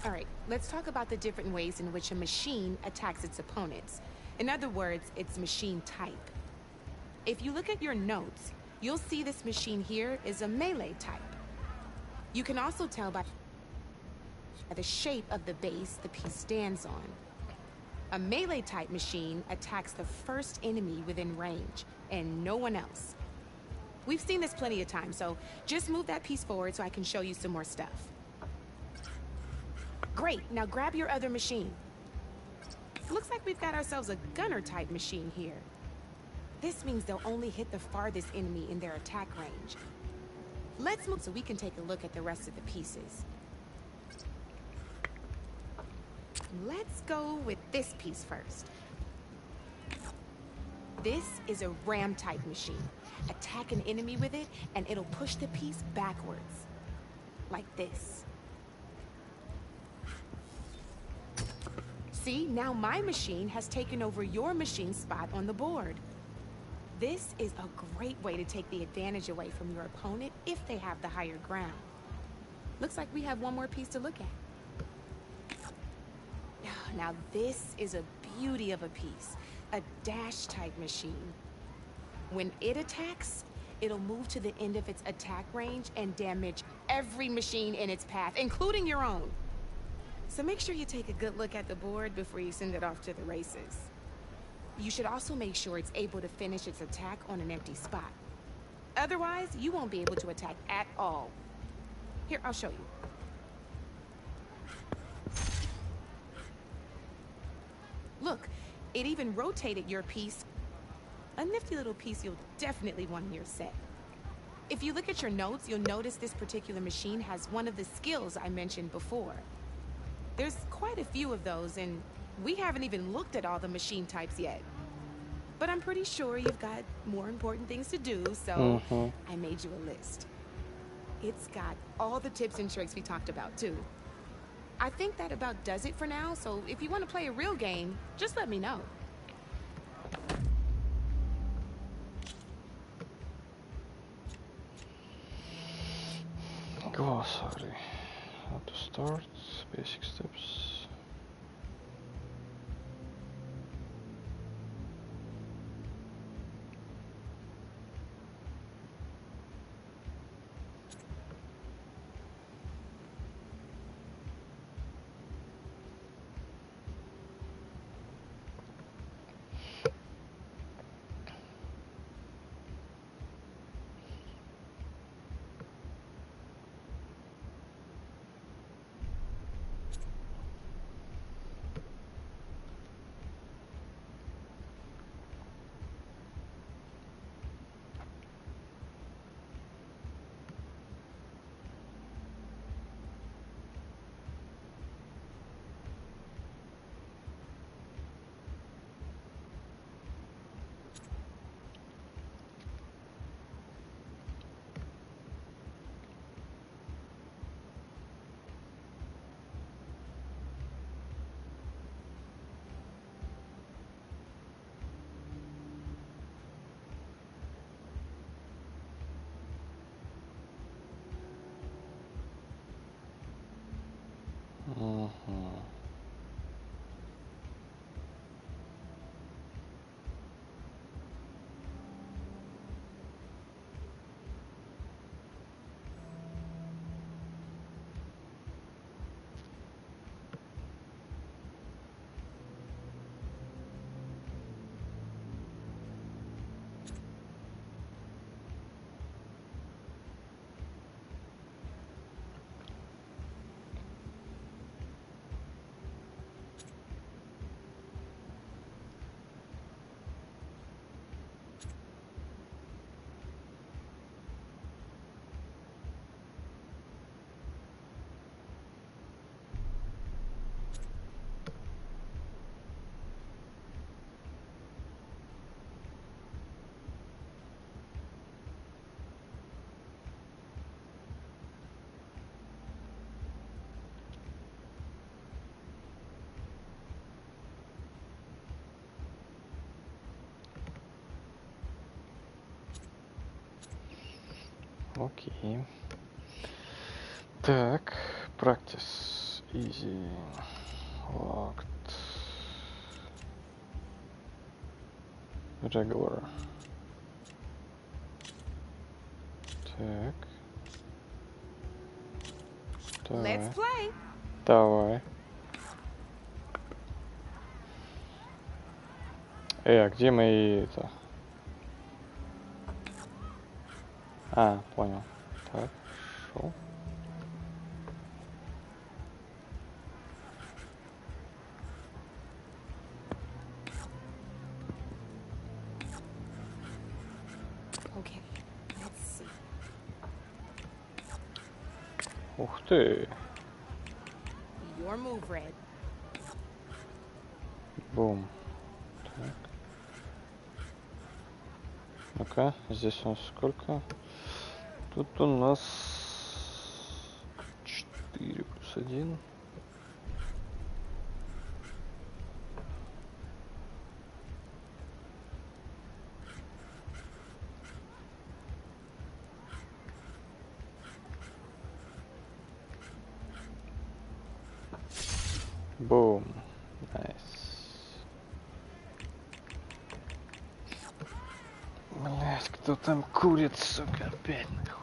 All right, let's talk about the different ways in which a machine attacks its opponents. In other words, its machine type. If you look at your notes, you'll see this machine here is a melee type. You can also tell by the shape of the base the piece stands on. A melee type machine attacks the first enemy within range, and no one else. We've seen this plenty of times, so just move that piece forward so I can show you some more stuff. Great, now grab your other machine. Looks like we've got ourselves a gunner-type machine here. This means they'll only hit the farthest enemy in their attack range. Let's move so we can take a look at the rest of the pieces. Let's go with this piece first. This is a ram-type machine. Attack an enemy with it, and it'll push the piece backwards. Like this. See, now my machine has taken over your machine's spot on the board. This is a great way to take the advantage away from your opponent if they have the higher ground. Looks like we have one more piece to look at. Now this is a beauty of a piece, a dash-type machine. When it attacks, it'll move to the end of its attack range and damage every machine in its path, including your own. So make sure you take a good look at the board before you send it off to the races. You should also make sure it's able to finish its attack on an empty spot. Otherwise, you won't be able to attack at all. Here, I'll show you. Look, it even rotated your piece. A nifty little piece you'll definitely want in your set. If you look at your notes, you'll notice this particular machine has one of the skills I mentioned before. There's quite a few of those, and we haven't even looked at all the machine types yet. But I'm pretty sure you've got more important things to do, so I made you a list. It's got all the tips and tricks we talked about, too. I think that about does it for now, so if you want to play a real game, just let me know. Glossary. How to start, basic steps. Угу. Окей. Так, practice, easy, locked, regular. Так. Let's Давай. play. Давай. А где мои это? А, понял. Так, шел. Okay, let's see. Ух ты. Your move, Red. Бум. Так. Ну-ка, здесь у нас сколько? Тут у нас 4 плюс 1. Бум. Найс. Блять, кто там курит, сука, опять нахуй.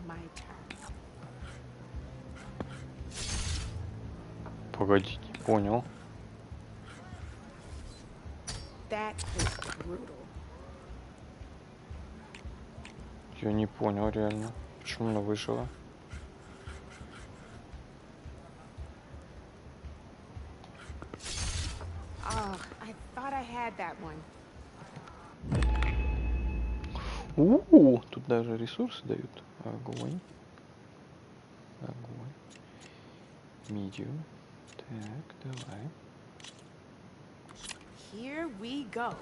My turn. Погоди, не понял. That was brutal. Я не понял реально. Почему она выжила? Oh, I thought I had that one. Тут даже ресурсы дают. Огонь. Огонь. Medium. Так, давай. Here we go.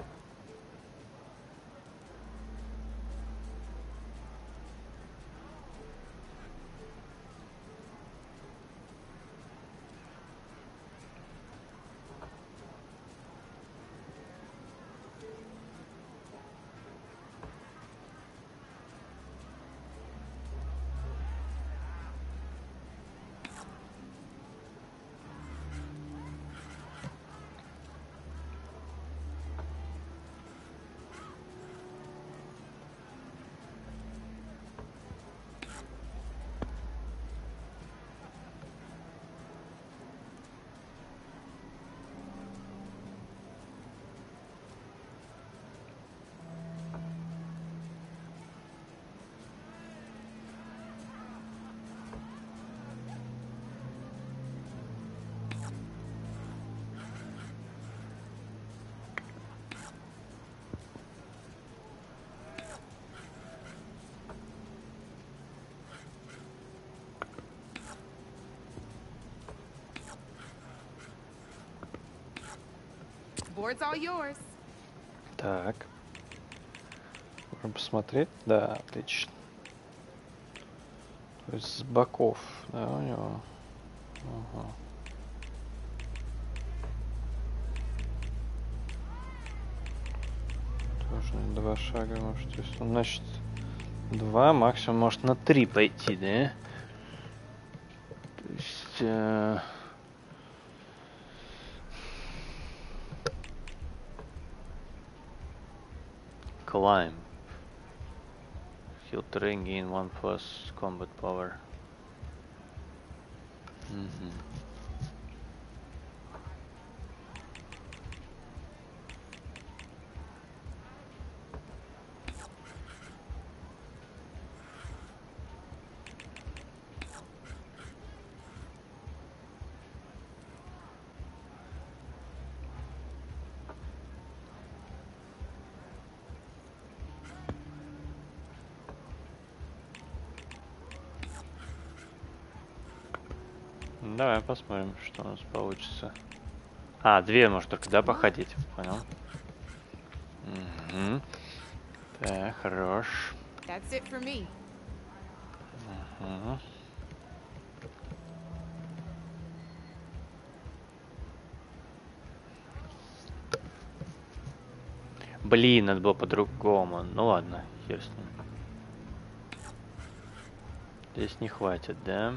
board's all yours. Так. Можем посмотреть? Да, отлично. То есть с боков, да, у него. Ага. Тоже на 2 шага, может, то есть он, значит, 2, максимум может на 3 пойти, да? То есть... Climb. Heal terrain, gain 1 plus combat power. Давай посмотрим, что у нас получится. А, 2 может только, да, походить. Понял. Угу. Так, хорош. That's it for me. Угу. Блин, надо было по-другому. Ну ладно, хер с ним. Здесь не хватит, да?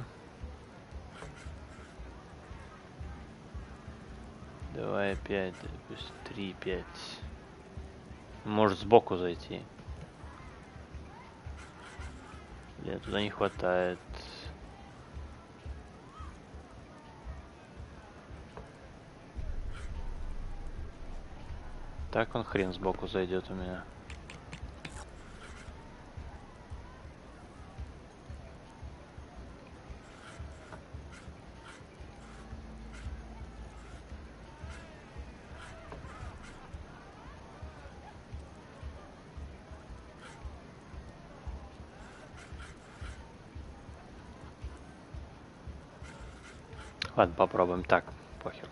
Давай 5, пусть 3, 5. Может сбоку зайти. Блин, туда не хватает. Так он хрен сбоку зайдет у меня. Ладно, попробуем так. Похер.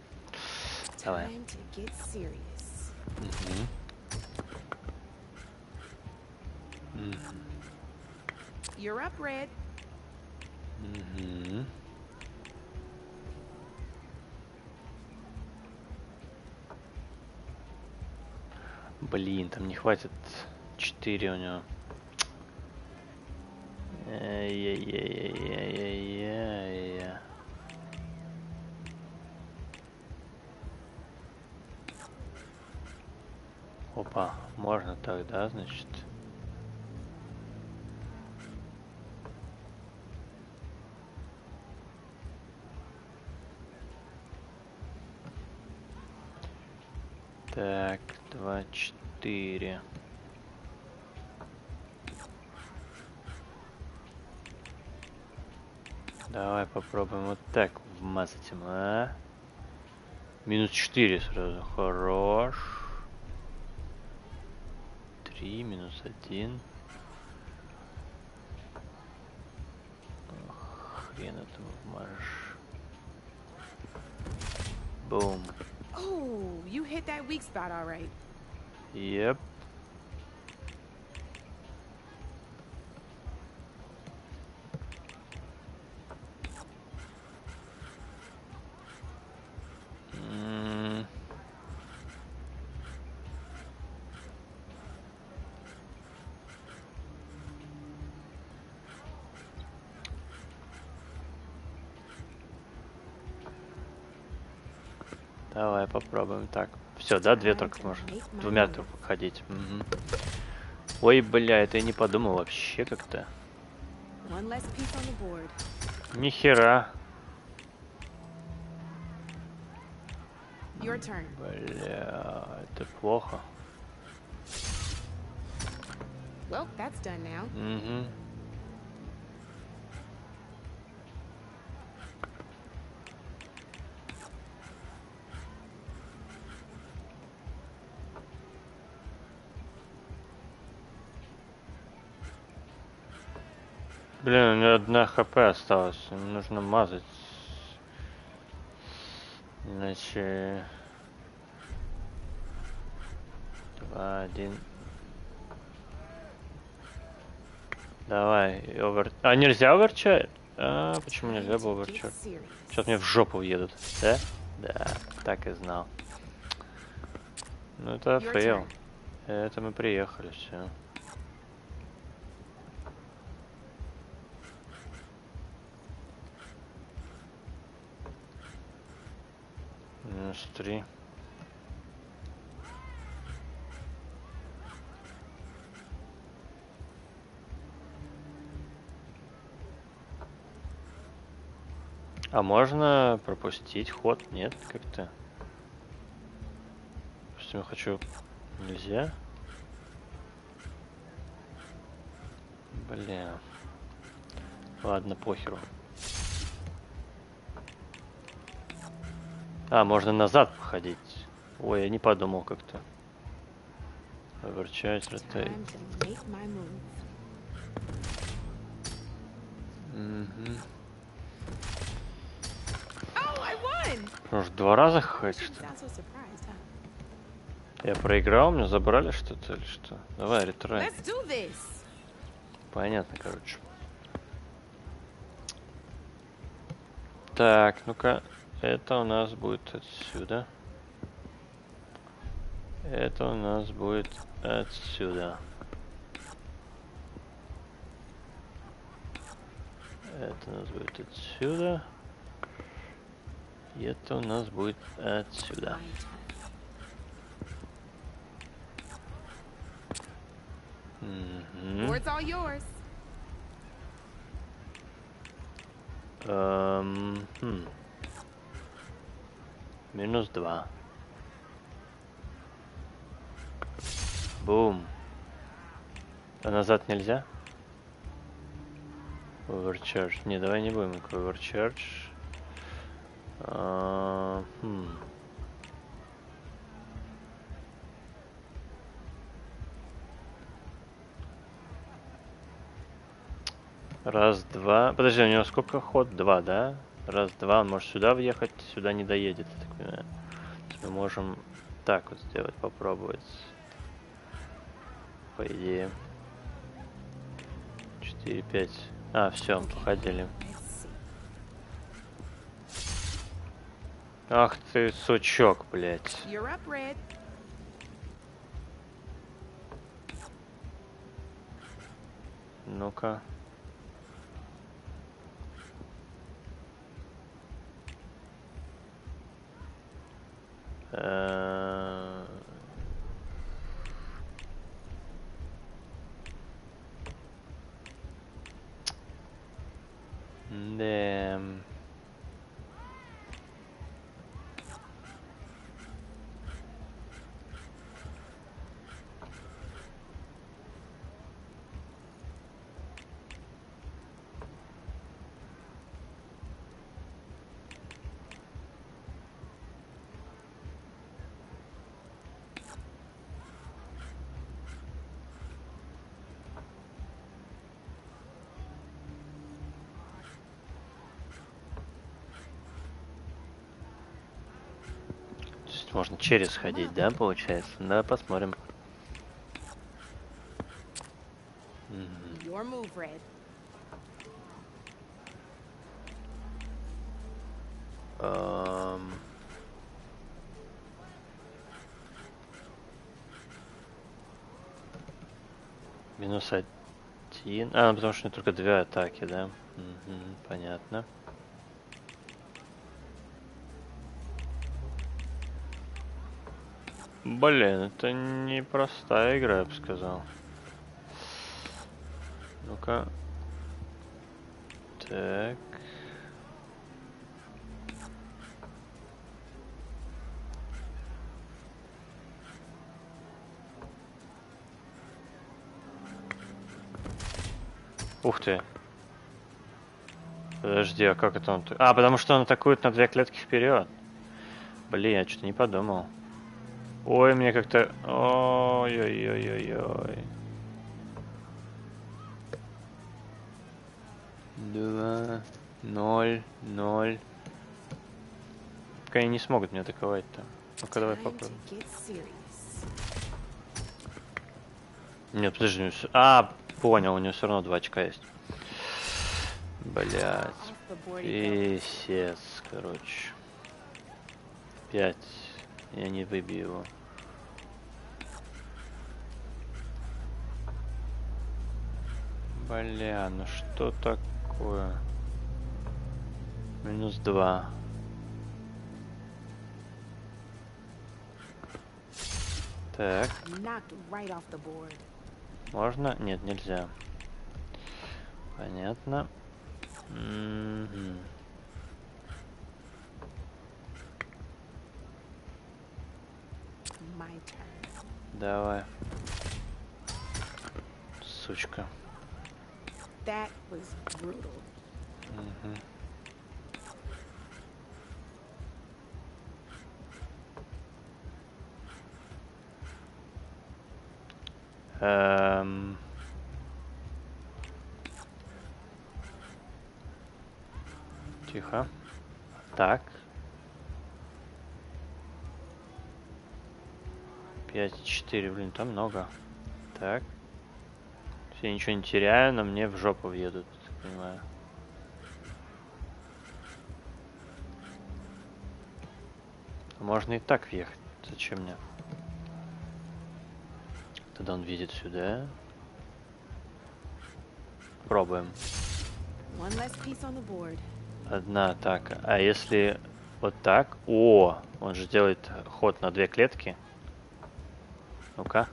Давай. You're up, Red. Блин, там не хватит 4 у него. Ай-яй-яй-яй-яй-яй-яй. Опа, можно так, да, значит? Так, 2, 4. Давай попробуем вот так вмазать ему, а? Минус 4 сразу. Хорош. 3, минус 1. Хрен это вмажешь. Бум. Oh, you hit that weak spot all right. Yep. Давай попробуем так. Все, да, 2 только можно. 2 только ходить. Угу. Ой, бля, это я не подумал вообще как-то. Нихера. Бля, это плохо. Well, that's done now. Угу. Блин, у меня 1 хп осталось. Мне нужно мазать. Иначе... 1. Давай, овер... А, нельзя оверчать? А, почему нельзя было оверчать? Сейчас мне в жопу въедут, да? Да, так и знал. Ну это фейл. Это мы приехали, все. -3. А можно пропустить ход? Нет, как-то. Допустим, я хочу... Нельзя? Бля. Ладно, похеру. А, можно назад походить. Ой, я не подумал как-то. Оверчать, ротай. Может, 2 раза ходить, что ли? Я проиграл, меня забрали что-то или что? Давай, ретрай. Понятно, короче. Так, ну-ка. Это у нас будет отсюда. Это у нас будет отсюда. Это у нас будет отсюда. И это у нас будет отсюда. -2. Бум. А назад нельзя? Overcharge. Не, давай не будем overcharge. Раз, два. Подожди, у него сколько ход? 2, да? Раз, два. Он может сюда въехать, сюда не доедет, я так понимаю. Мы можем так вот сделать, попробовать. По идее. 4, 5. А, все, походили. Ах ты, сучок, блядь. Ну-ка. Да. Можно через ходить, да, получается? Да, посмотрим. -1. А, ну, потому что только 2 атаки, да? Понятно. Блин, это непростая игра, я бы сказал. Ну-ка. Так. Ух ты. Подожди, а как это он... А, потому что он атакует на 2 клетки вперед. Блин, я что-то не подумал. Ой, мне как-то... Ой-ой-ой-ой-ой. 2, 0, 0. Пока они не смогут меня атаковать-то. Ну-ка, давай попробуем. Нет, подожди, у него А, понял, у него все равно 2 очка есть. Блять. Писец, короче. 5. Я не выбью его. Бля, ну что такое? -2. Так. Можно? Нет, нельзя. Понятно. Давай. Сучка. That was brutal. Тихо. Так. 5,4, блин, там много. Так. Я ничего не теряю, но мне в жопу въедут, так понимаю. Можно и так въехать. Зачем мне? Тогда он видит сюда. Пробуем. Одна атака. А если вот так? О, он же делает ход на 2 клетки. Ну-ка.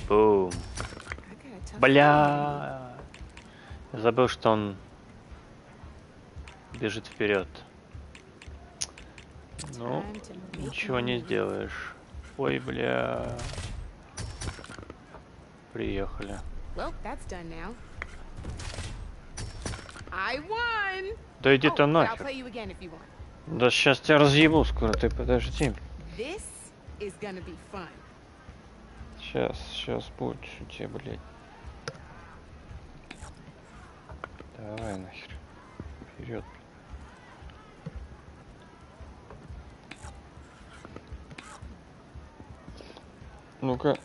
Бум. Бля. Я забыл, что он бежит вперед. Ну, ничего не сделаешь. Ой, бля. Приехали. Да иди ты нахер. Да сейчас тебя разъебу скоро, ты подожди. Сейчас будет у тебя, блядь. Давай нахер. Вперед. Ну-ка.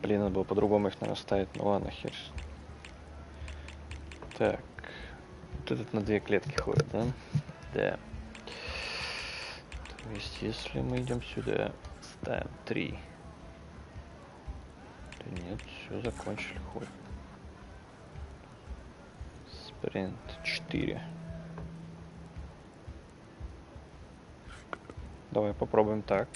Блин, надо было по-другому их, наверное, ставить. Ну ладно, хер. Так. Вот этот на 2 клетки ходит, да? Да. То есть, если мы идем сюда, ставим 3. Да нет, все, закончили ход. Спринт 4. Давай попробуем так.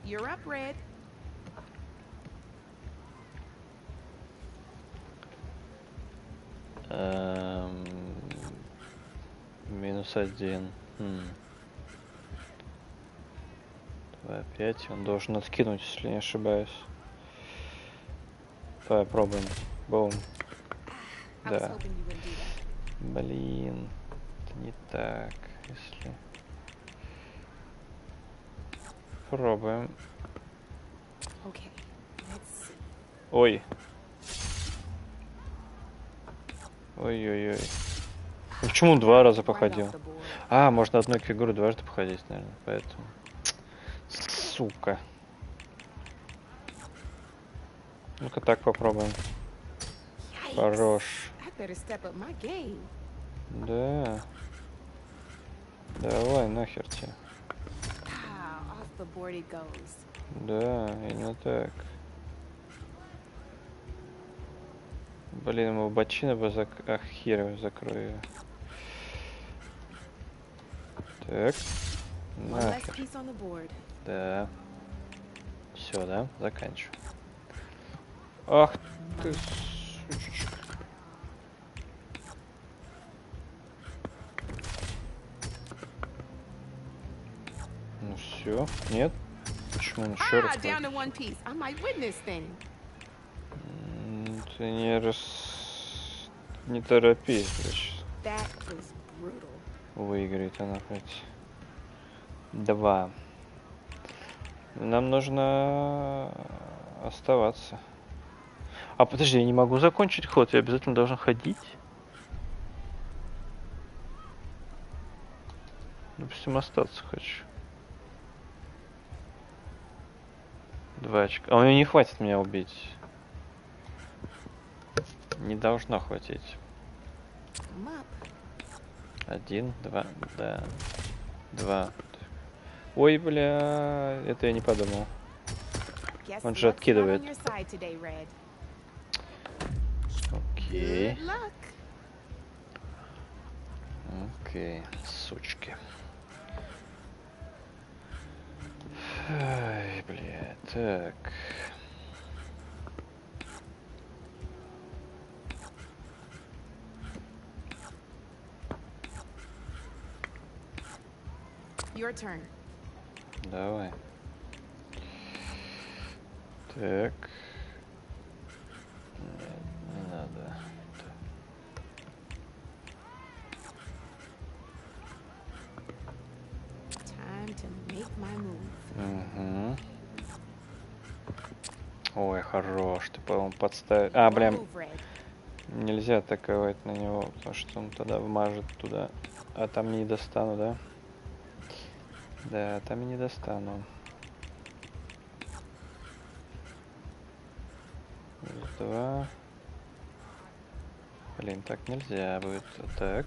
You're up, Red. -1. 2,5. Он должен откинуть, если не ошибаюсь. Попробуем. Бум. Да. Блин. Это не так. Если... Пробуем. Ой. Ой-ой-ой. Ну, почему он 2 раза походил? А, можно одной фигуры дважды походить, наверное, поэтому. Сука. Ну-ка так попробуем. Хорош. Да. Давай, нахер тебе. Да, именно так. Блин, ему бочина бы Ах, хер его закрою. Так. Нахер. Да. Все, да? Заканчиваю. Ах ты, сучечка. Ну все, нет? Почему он еще раз? Ты не торопись, блядь. Выиграет она хоть. 2. Нам нужно оставаться. А подожди, я не могу закончить ход, я обязательно должен ходить. Допустим, остаться хочу. 2 очка. А у него не хватит меня убить. Не должно хватить. 1, 2, да. 2. Ой, бля, это я не подумал. Он же откидывает. Окей. Окей, сучки. Ай, бля, так. Your turn. Давай. Так. Нет, не надо. Time to make my move. Угу. Ой, хорош. Ты, по-моему, подставил. А, бля. Нельзя атаковать на него, потому что он тогда вмажет туда. А там не достану, да? Да, там и не достану. Два. Блин, так нельзя будет. Так.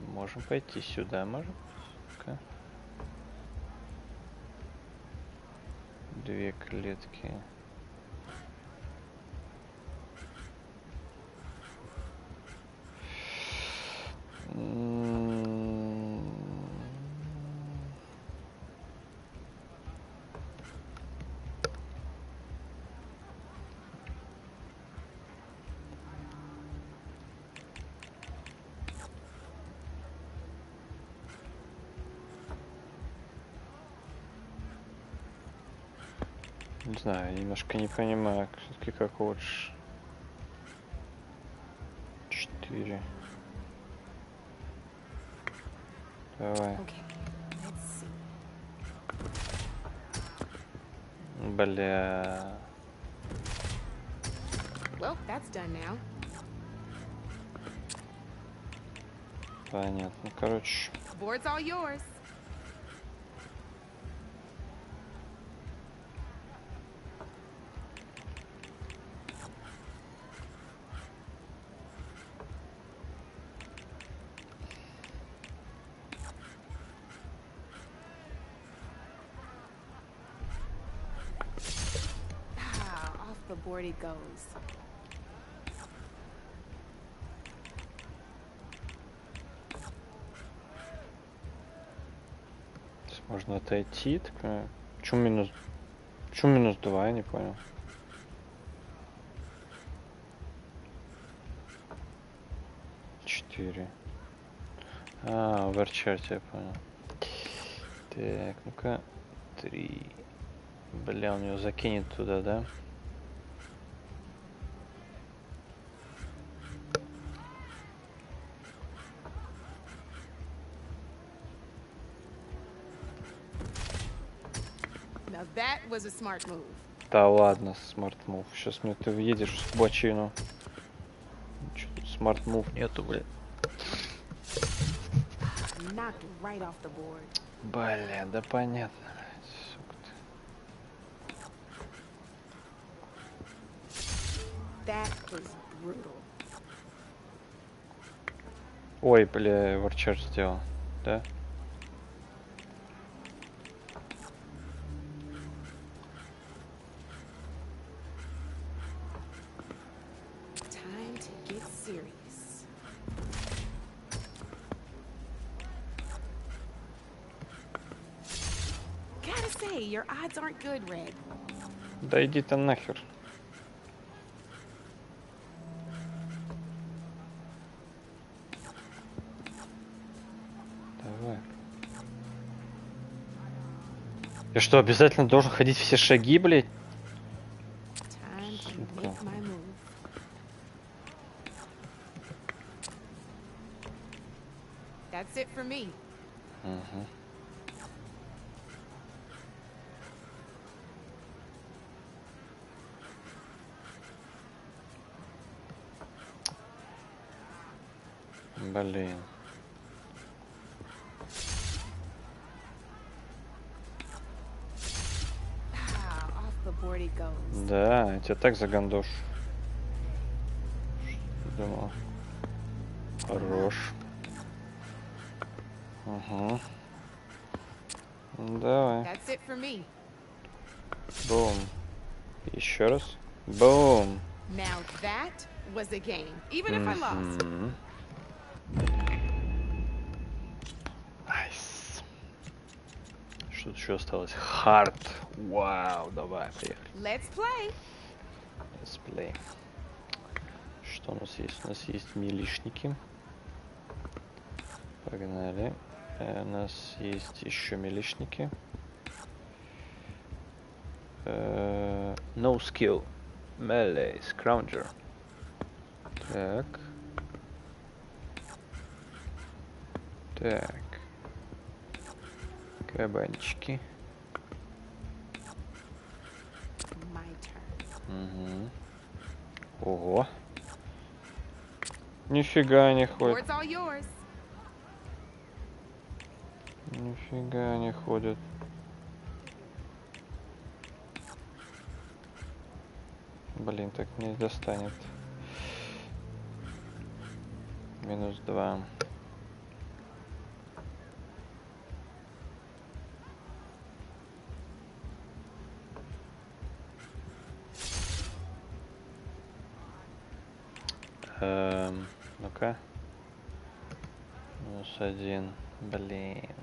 Можем пойти сюда, можем? Ка. 2 клетки. Не знаю, немножко не понимаю, все-таки как лучше. 4. Давай. Бля. Well, that's done now. Понятно, короче. Board's all yours. Off the board it goes. Можно отойти, так. Чё минус 2, я не понял. Четыре. А, оверчарт, я понял. Так, ну-ка. 3. Бля, он его закинет туда, да? Now that was a smart move. Да ладно, смарт-мув. Сейчас мне ты въедешь в бочину. Чё тут смарт-мув нету, бля. Knocked right off the board. Бля, да понятно. That was brutal. Ой, бля, ворчар сделал, да? Time to get serious. Gotta say, your odds aren't good, Red. Да иди ты нахер. Давай. Я что, обязательно должен ходить все шаги, блядь? Сука. That's That's it for me. Угу. Блин. Off the board he goes. Да, я тебя так загандошу. Думал. Хорош. Угу. Давай. That's it for me. Бум. Еще раз. Бум. Now that was a game, even if I lost. Найс. Что тут еще осталось? Хард. Вау, давай, поехали. Let's play. Let's play. Что у нас есть? У нас есть милишники. Погнали. У нас есть еще милишники. No skill. Melee. Scrounger. Так. Так. Кабанчики. My turn. Угу. Ого. Нифига не ходит. Board's all yours. Нифига не ходит. Блин, так не достанет. -2. Ну-ка. -1. Блин.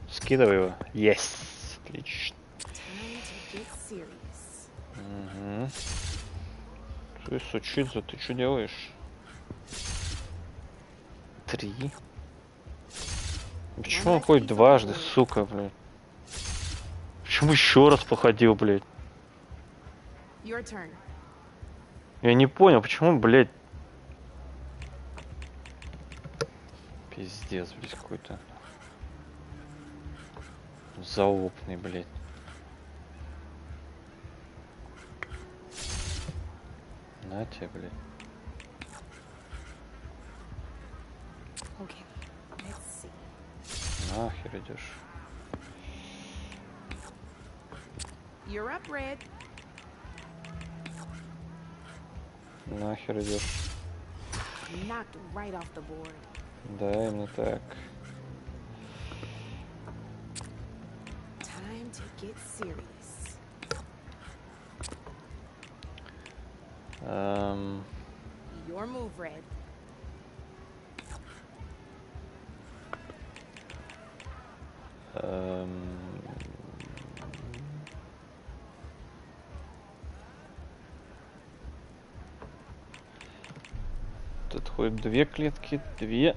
Скидывай его. Есть. Отлично. Угу. Ты, сучица, ты что делаешь? 3. Почему он ходит дважды, сука, блядь? Почему еще раз походил, блядь? Я не понял, почему, блядь. Пиздец, блядь, какой-то. Залупный, блядь. На тебе, блядь. Okay, let's see. Нахер идешь. You're up, Red. Нахер идешь. Knocked right off the board. Да, именно так. Time to get serious. Your move, Red. Тут ходит 2 клетки, 2.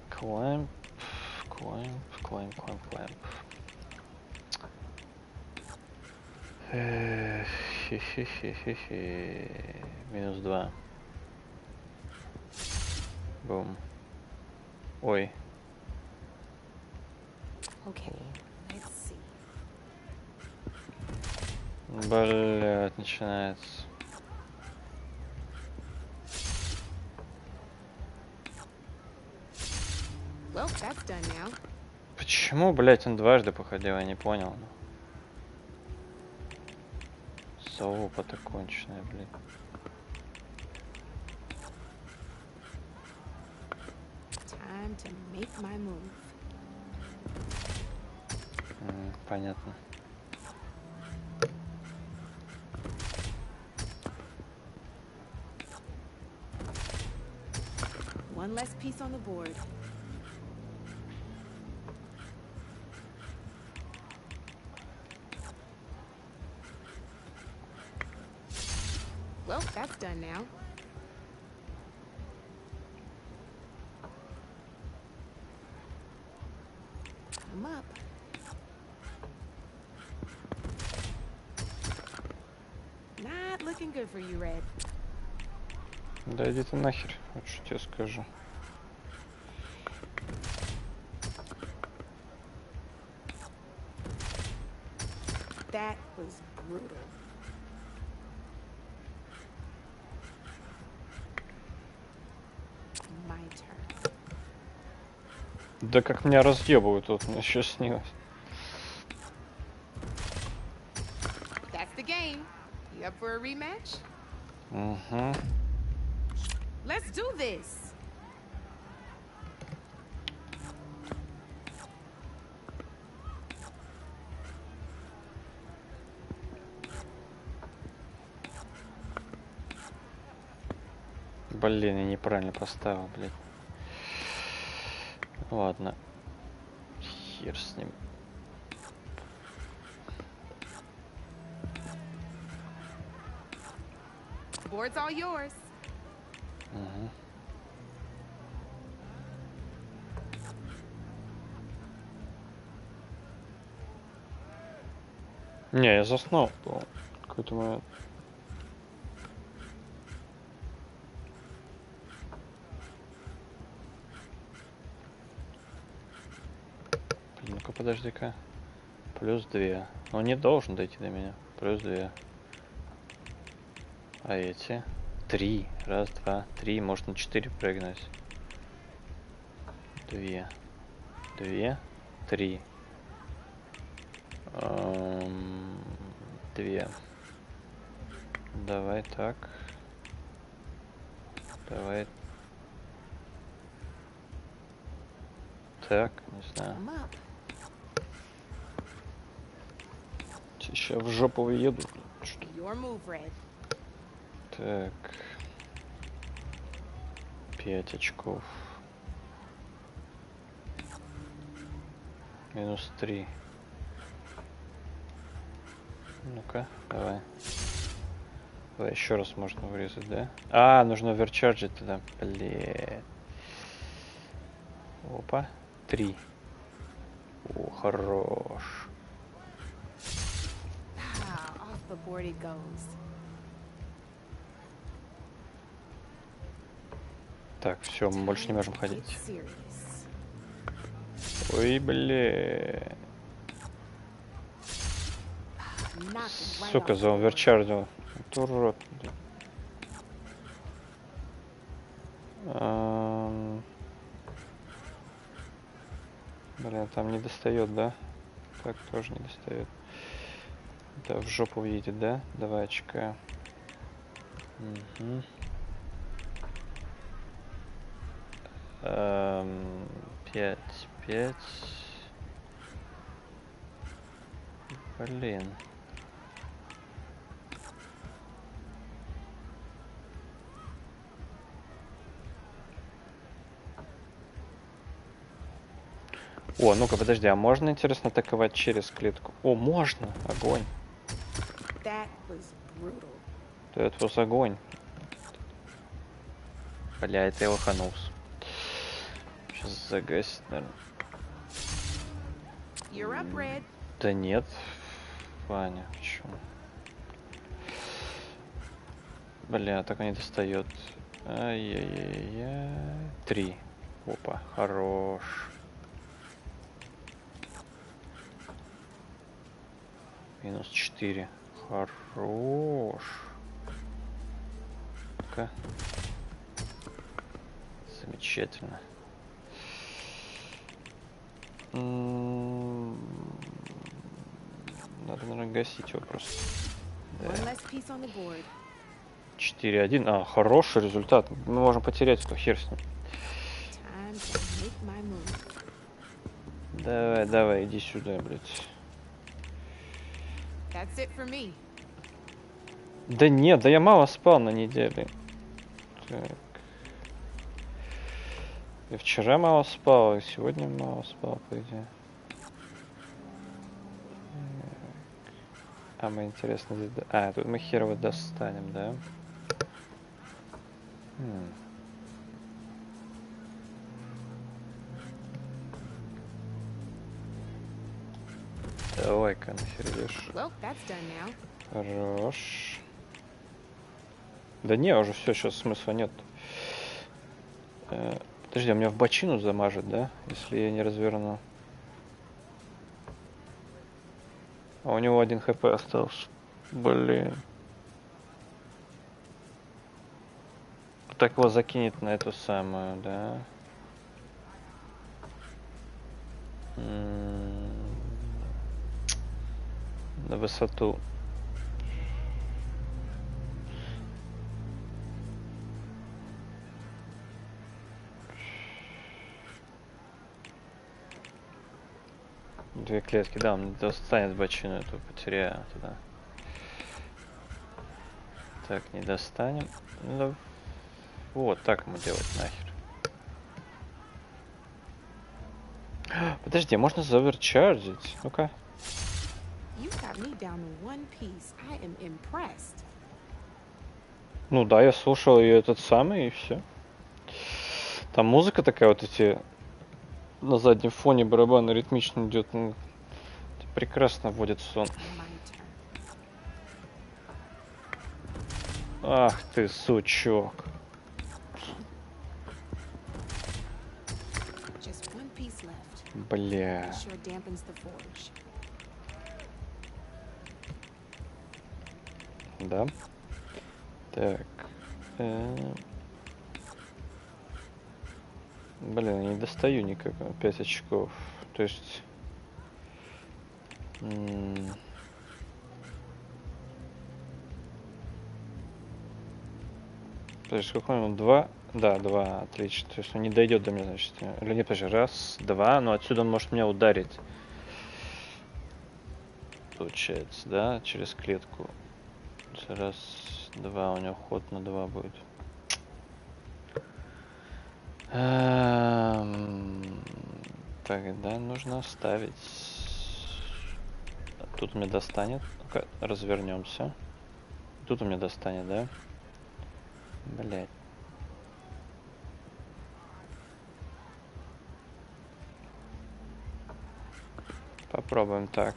Climb. Хе-хе-хе-хе-хе. -2. Бум. Ой. Okay, let's see. Блядь, начинается. Well, that's done now. Почему, блядь, он дважды походил, я не понял. Залупа-то конченая, блядь. Time to make my move. Понятно. One less piece on the board. Well, that's done now. Come looking good for you, Red. Да иди ты нахер, вот что тебе скажу. That was brutal. My turn. Да как меня разъебывают тут, мне еще снилось. That's the game. You up for a rematch? Угу. Let's do this. Блин, я неправильно поставил, блядь. Ладно. Хер с ним. Board's all yours. Угу. Не, я заснул в какой-то момент. Блин, ну-ка подожди-ка. Плюс 2. Он не должен дойти до меня. Плюс 2. А эти? 3. Раз, два, 3. Может на 4 прыгнуть. 2. 2. 3. 2. Давай так. Давай. Так, не знаю. Сейчас в жопу уеду. Так. 5 очков. Минус 3. Ну-ка, давай. Давай еще раз можно вырезать, да? А, нужно оверчарджить тогда. Блин. Опа. 3. О, хорош. Off the board it goes. Так, все, мы больше не можем ходить. Ой, блин. Сука, заоверчардил. Это урод. Блин, там не достает, да? Так, тоже не достает. Да, в жопу едет, да? Давай очка. Угу. 5, 5. Блин. О, ну-ка, подожди, а можно, интересно, атаковать через клетку? О, можно! Огонь! That was brutal. Это was огонь. Бля, это я лоханулся. Сейчас загасит, наверное. You're up, Red. Да нет. Ваня, в чем? Бля, так не достает. Ай-яй-яй-яй. 3. Опа, хорош. Минус 4. Хорош. Ну-ка. Замечательно. Надо, наверное, гасить его просто. Да. 4-1. А, хороший результат. Мы можем потерять эту хер с ним. Давай, давай, иди сюда, блядь. Да нет, да я мало спал на неделе. Так. Я вчера мало спал, и сегодня мало спал, по идее. А мы, интересно, здесь... А, тут мы хер его достанем, да? Давай-ка нахер идешь. Хорош. Да не, уже все, сейчас смысла нет. Подожди, а меня в бочину замажет, да? Если я не разверну. А у него 1 хп остался. Блин. Так его закинет на эту самую, да? На высоту. Две клетки, да, он достанет бочину эту, потеряю туда. Так, не достанем. Ну, вот так ему делать нахер. Подожди, можно заверчарджить? Ну-ка. Ну да, я слушал ее этот самый, и все. Там музыка такая, вот эти на заднем фоне барабаны ритмично идет. Ну, прекрасно вводит в сон. Ах ты, сучок. Бля. Да. Так. Блин, я не достаю никак. 5 очков. То есть... Подожди, сколько он? 2? Да, 2, отлично. То есть он не дойдет до меня, значит. Или нет, подожди, 1, 2, но отсюда он может меня ударить. Получается, да, через клетку. 1, 2, у него ход на 2 будет. Тогда нужно оставить. Тут у меня достанет. Ну-ка, развернемся. Тут у меня достанет, да? Блять. Попробуем так.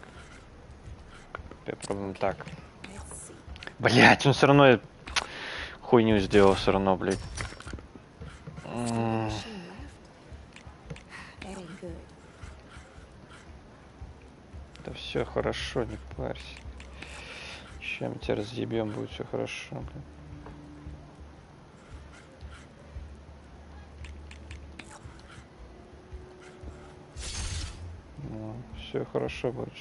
Попробуем так. Блять, он все равно хуйню сделал, все равно, блять. Да все хорошо, не парься. Чем тебя разъебем, будет все хорошо, блин. Ну, все хорошо будет.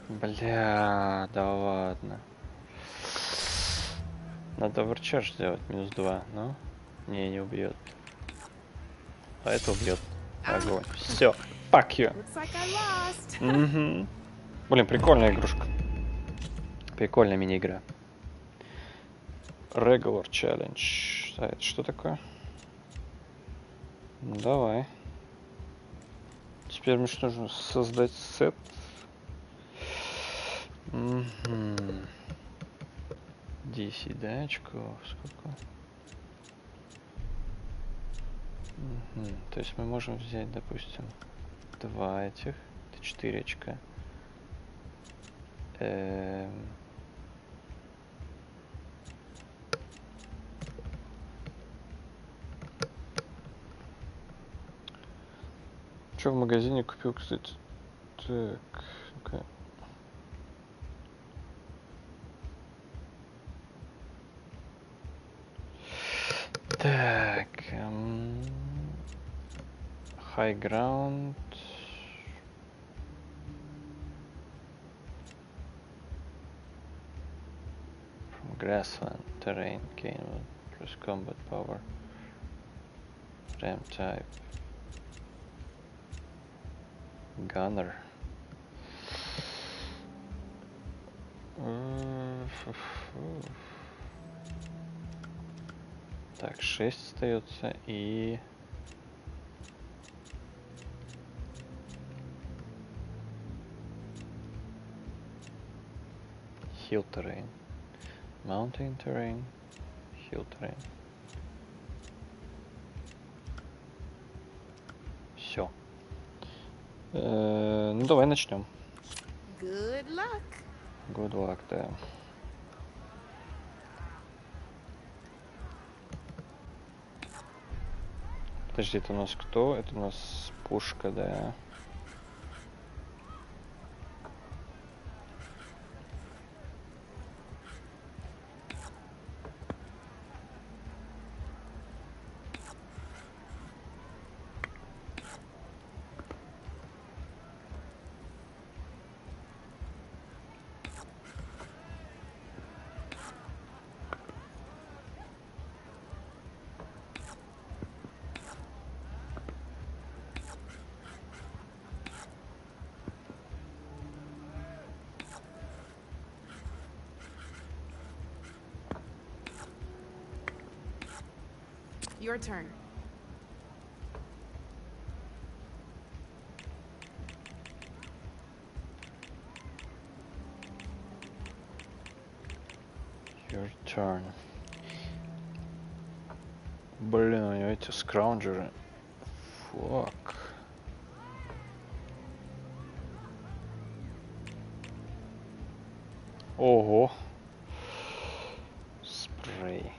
Бля, да ладно. Надо оверчардж сделать, -2, но не убьет. А это убьет. Огонь. Все. Fuck you. Угу. Блин, прикольная игрушка. Прикольная мини-игра. Regular Challenge. А это что такое? Ну, давай. Теперь мне что нужно создать сет. Угу. 10, да, очков? Сколько? Угу. То есть мы можем взять, допустим, 2 этих. Это 4 очка. Что в магазине купил, кстати? Так, ну-ка. Так, high ground. From grassland terrain gain plus combat power. Ram type. Gunner. Так, 6 остается и... Hill terrain. Mountain terrain. Hill terrain. Все. Ну давай начнем. Good luck. Good luck, да. Подожди, это у нас кто? Это у нас пушка, да. Your turn. Your turn. Блин, у него эти скраунджеры. Фак. Ого. Спрей.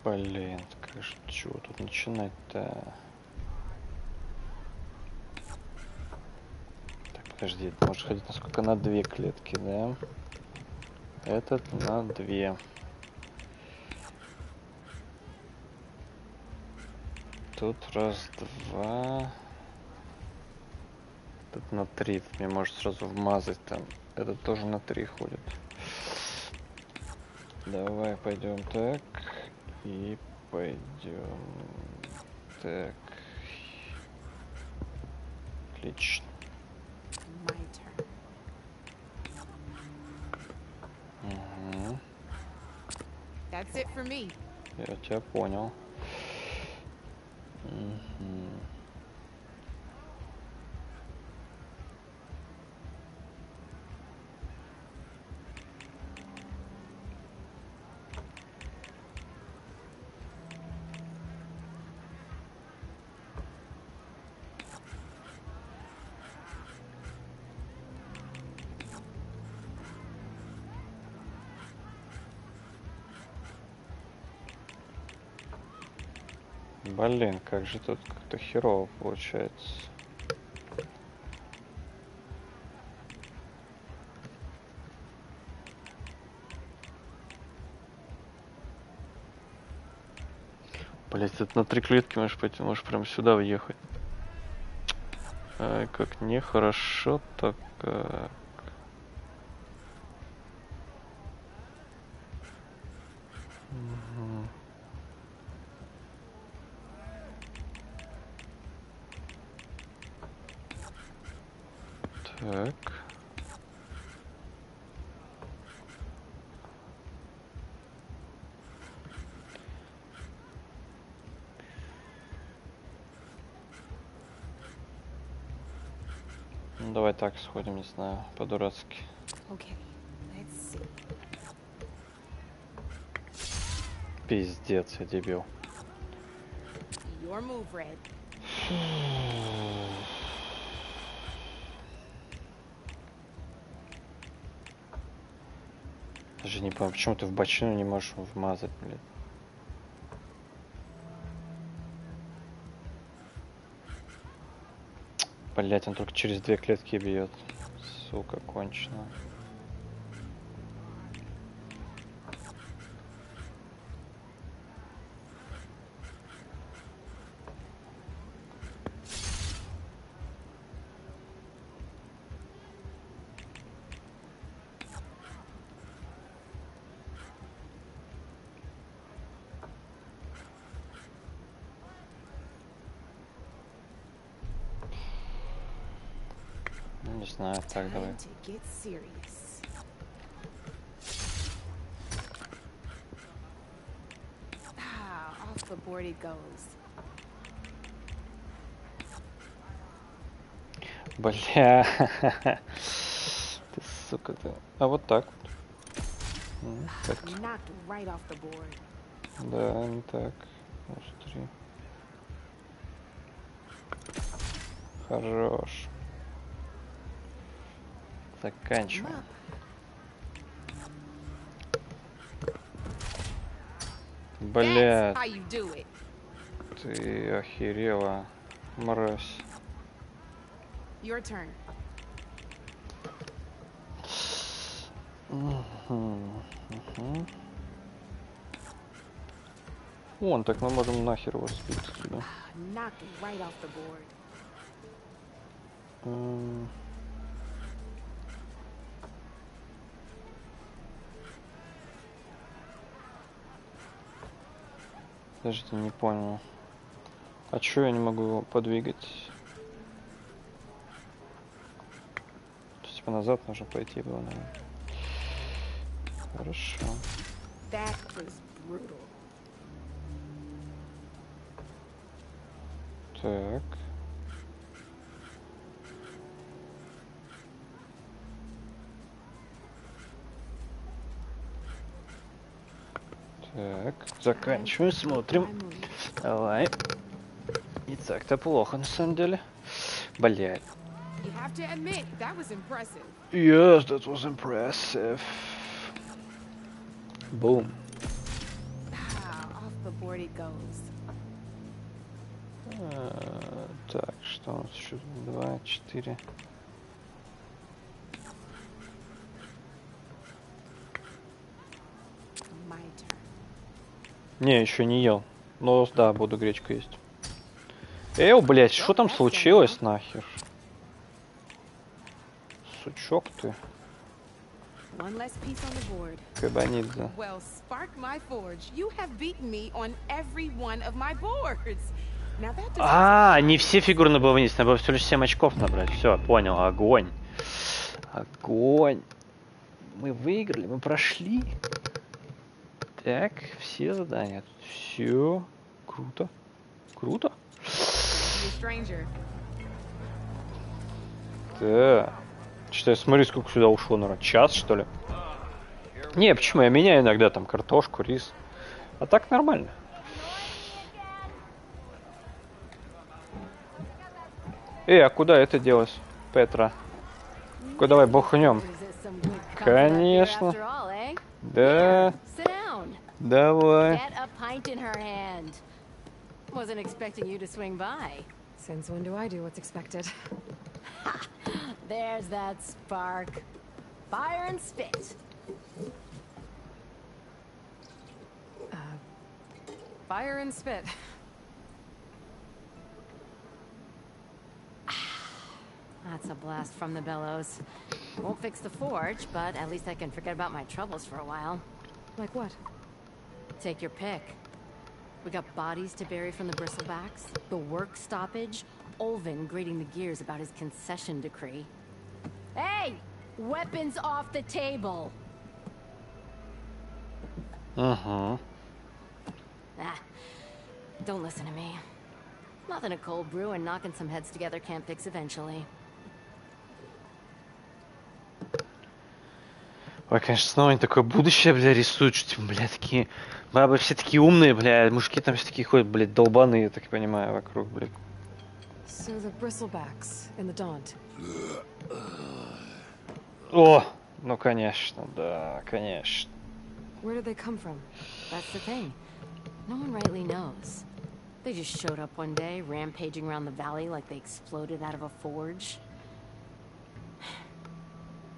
Блин, как же, чего тут начинать-то? Так, подожди, это может ходить насколько? На 2 клетки, да? Этот на 2. Тут раз, два. Тут на 3. Мне может сразу вмазать там. Этот тоже на 3 ходит. Давай пойдем так. И пойдем так. Отлично. My turn. Угу. That's it for me. Я тебя понял. Угу. Блин, как же тут как-то херово получается. Блять, тут на 3 клетки можешь пойти, можешь прям сюда въехать. Ай, как нехорошо-то как. Угу. Так. Ну, давай так сходим, не знаю, по-дурацки. Okay, let's see. Пиздец, я дебил. Your move, Red. Даже не понимаю, почему ты в бочину не можешь вмазать, блин. Блять, он только через 2 клетки бьет. Сука, кончено. Не знаю, так давай. Time to get serious. Off the board it goes. Бля. Ты, сука, ты. А вот так вот. Так. Knocked right off the board. Да, не так. Вот, смотри. Хорош. Заканчиваем. Блядь. Ты охерела, мразь. Your turn. Вон, так мы можем нахер его сбить сюда. Knocked right off the board. Подожди, не понял. А чё я не могу его подвигать? Типа назад нужно пойти было, наверное. Хорошо. That was brutal. Так. Так, заканчиваем, смотрим. Давай. Не так-то плохо, на самом деле. Блядь. You have to admit, that was impressive. Yes, that was impressive. Boom. Off the board it goes. Так, что у нас еще? 2, 4. My turn. Не, еще не ел. Но да, буду гречку есть. Блять, что там случилось нахер? Сучок ты. One less piece on the board. Кабанидзе. Well, spark my forge. You have beaten me on every one of my boards. Now that не все фигуры надо было вынести, надо было всего лишь 7 очков набрать. Все, понял, огонь. Огонь. Мы выиграли, мы прошли. Так, все задания. Все. Круто. Круто. Да. Что-то смотри, сколько сюда ушло, наверное. Час, что ли? Не, почему? Я меняю иногда там картошку, рис. А так нормально. А куда это делось, Петра? Давай бухнем. Конечно. Да. Давай. Wasn't expecting you to swing by. Since when do I do what's expected? There's that spark. Fire and spit. Fire and spit. That's a blast from the bellows. Won't fix the forge, but at least I can forget about my troubles for a while. Like what? Take your pick. We got bodies to bury from the bristlebacks, the work stoppage, Olvin grating the gears about his concession decree. Hey! Weapons off the table! Uh-huh. Don't listen to me. Nothing a cold brew and knocking some heads together can't fix eventually. Ой, конечно, снова они такое будущее, бля, рисуют, что, бля, такие... Бабы все такие умные, бля, мужики там все такие ходят, блядь, долбаные, я так понимаю, вокруг, блядь. So the bristlebacks in the Daunt. О, ну конечно, да, конечно. Where did they come from? That's the thing. No one rightly knows. They just showed up one day, rampaging around the valley like they exploded out of a forge.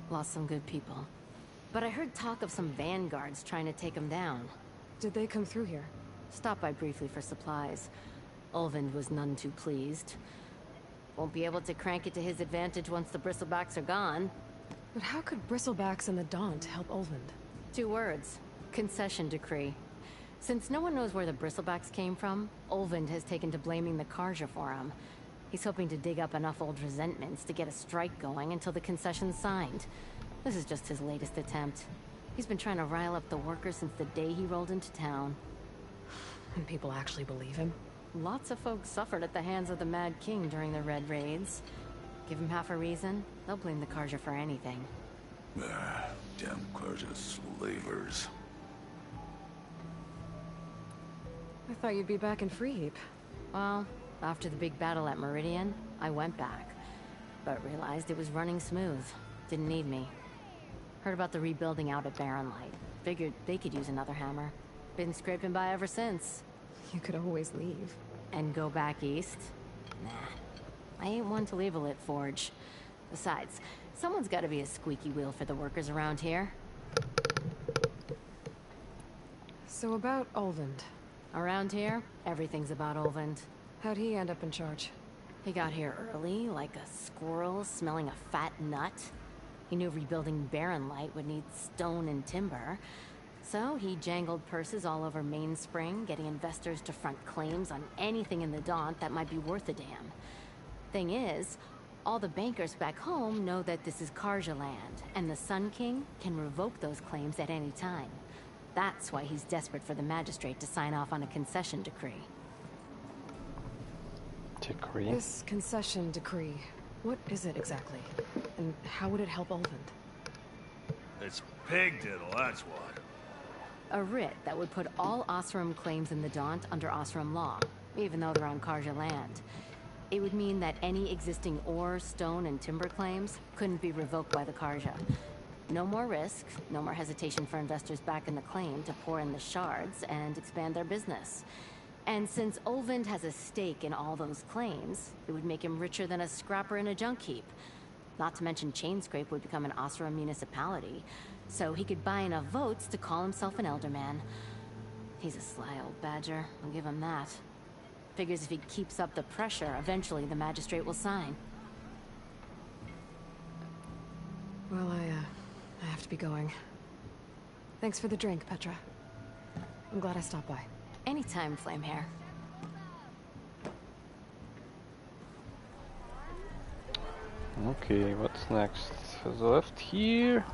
Lost some good people. But I heard talk of some vanguards trying to take them down. Did they come through here? Stopped by briefly for supplies. Ulvin was none too pleased. Won't be able to crank it to his advantage once the bristlebacks are gone. But how could bristlebacks and the Daunt help Ulvin? 2 words. Concession decree. Since no one knows where the bristlebacks came from, Ulvin has taken to blaming the Karja for him. He's hoping to dig up enough old resentments to get a strike going until the concession's signed. This is just his latest attempt. He's been trying to rile up the workers since the day he rolled into town. And people actually believe him? Lots of folks suffered at the hands of the Mad King during the Red Raids. Give them half a reason, they'll blame the Karja for anything. Damn Karja slavers. I thought you'd be back in Freeheap. Well, after the big battle at Meridian, I went back. But realized it was running smooth. Didn't need me. Heard about the rebuilding out at Barren Light. Figured they could use another hammer. Been scraping by ever since. You could always leave. And go back east? Nah. I ain't one to leave a lit forge. Besides, someone's gotta be a squeaky wheel for the workers around here. So about Olvend. Around here, everything's about Olvend. How'd he end up in charge? He got here early, like a squirrel smelling a fat nut. He knew rebuilding Barren Light would need stone and timber. So he jangled purses all over Mainspring, getting investors to front claims on anything in the Daunt that might be worth a damn. Thing is, all the bankers back home know that this is Karja land, and the Sun King can revoke those claims at any time. That's why he's desperate for the magistrate to sign off on a concession decree. Decree? This concession decree, what is it exactly? And how would it help Olvend? It's pig diddle, that's what. A writ that would put all Osram claims in the Daunt under Osram law, even though they're on Karja land. It would mean that any existing ore, stone, and timber claims couldn't be revoked by the Karja. No more risk, no more hesitation for investors back in the claim to pour in the shards and expand their business. And since Olvend has a stake in all those claims, it would make him richer than a scrapper in a junk heap. Not to mention Chainscrape would become an Osram municipality, so he could buy enough votes to call himself an elderman. He's a sly old badger, I'll give him that. Figures if he keeps up the pressure, eventually the magistrate will sign. Well, I have to be going. Thanks for the drink, Petra. I'm glad I stopped by. Anytime, Flamehair. Okay, what's next? Left here.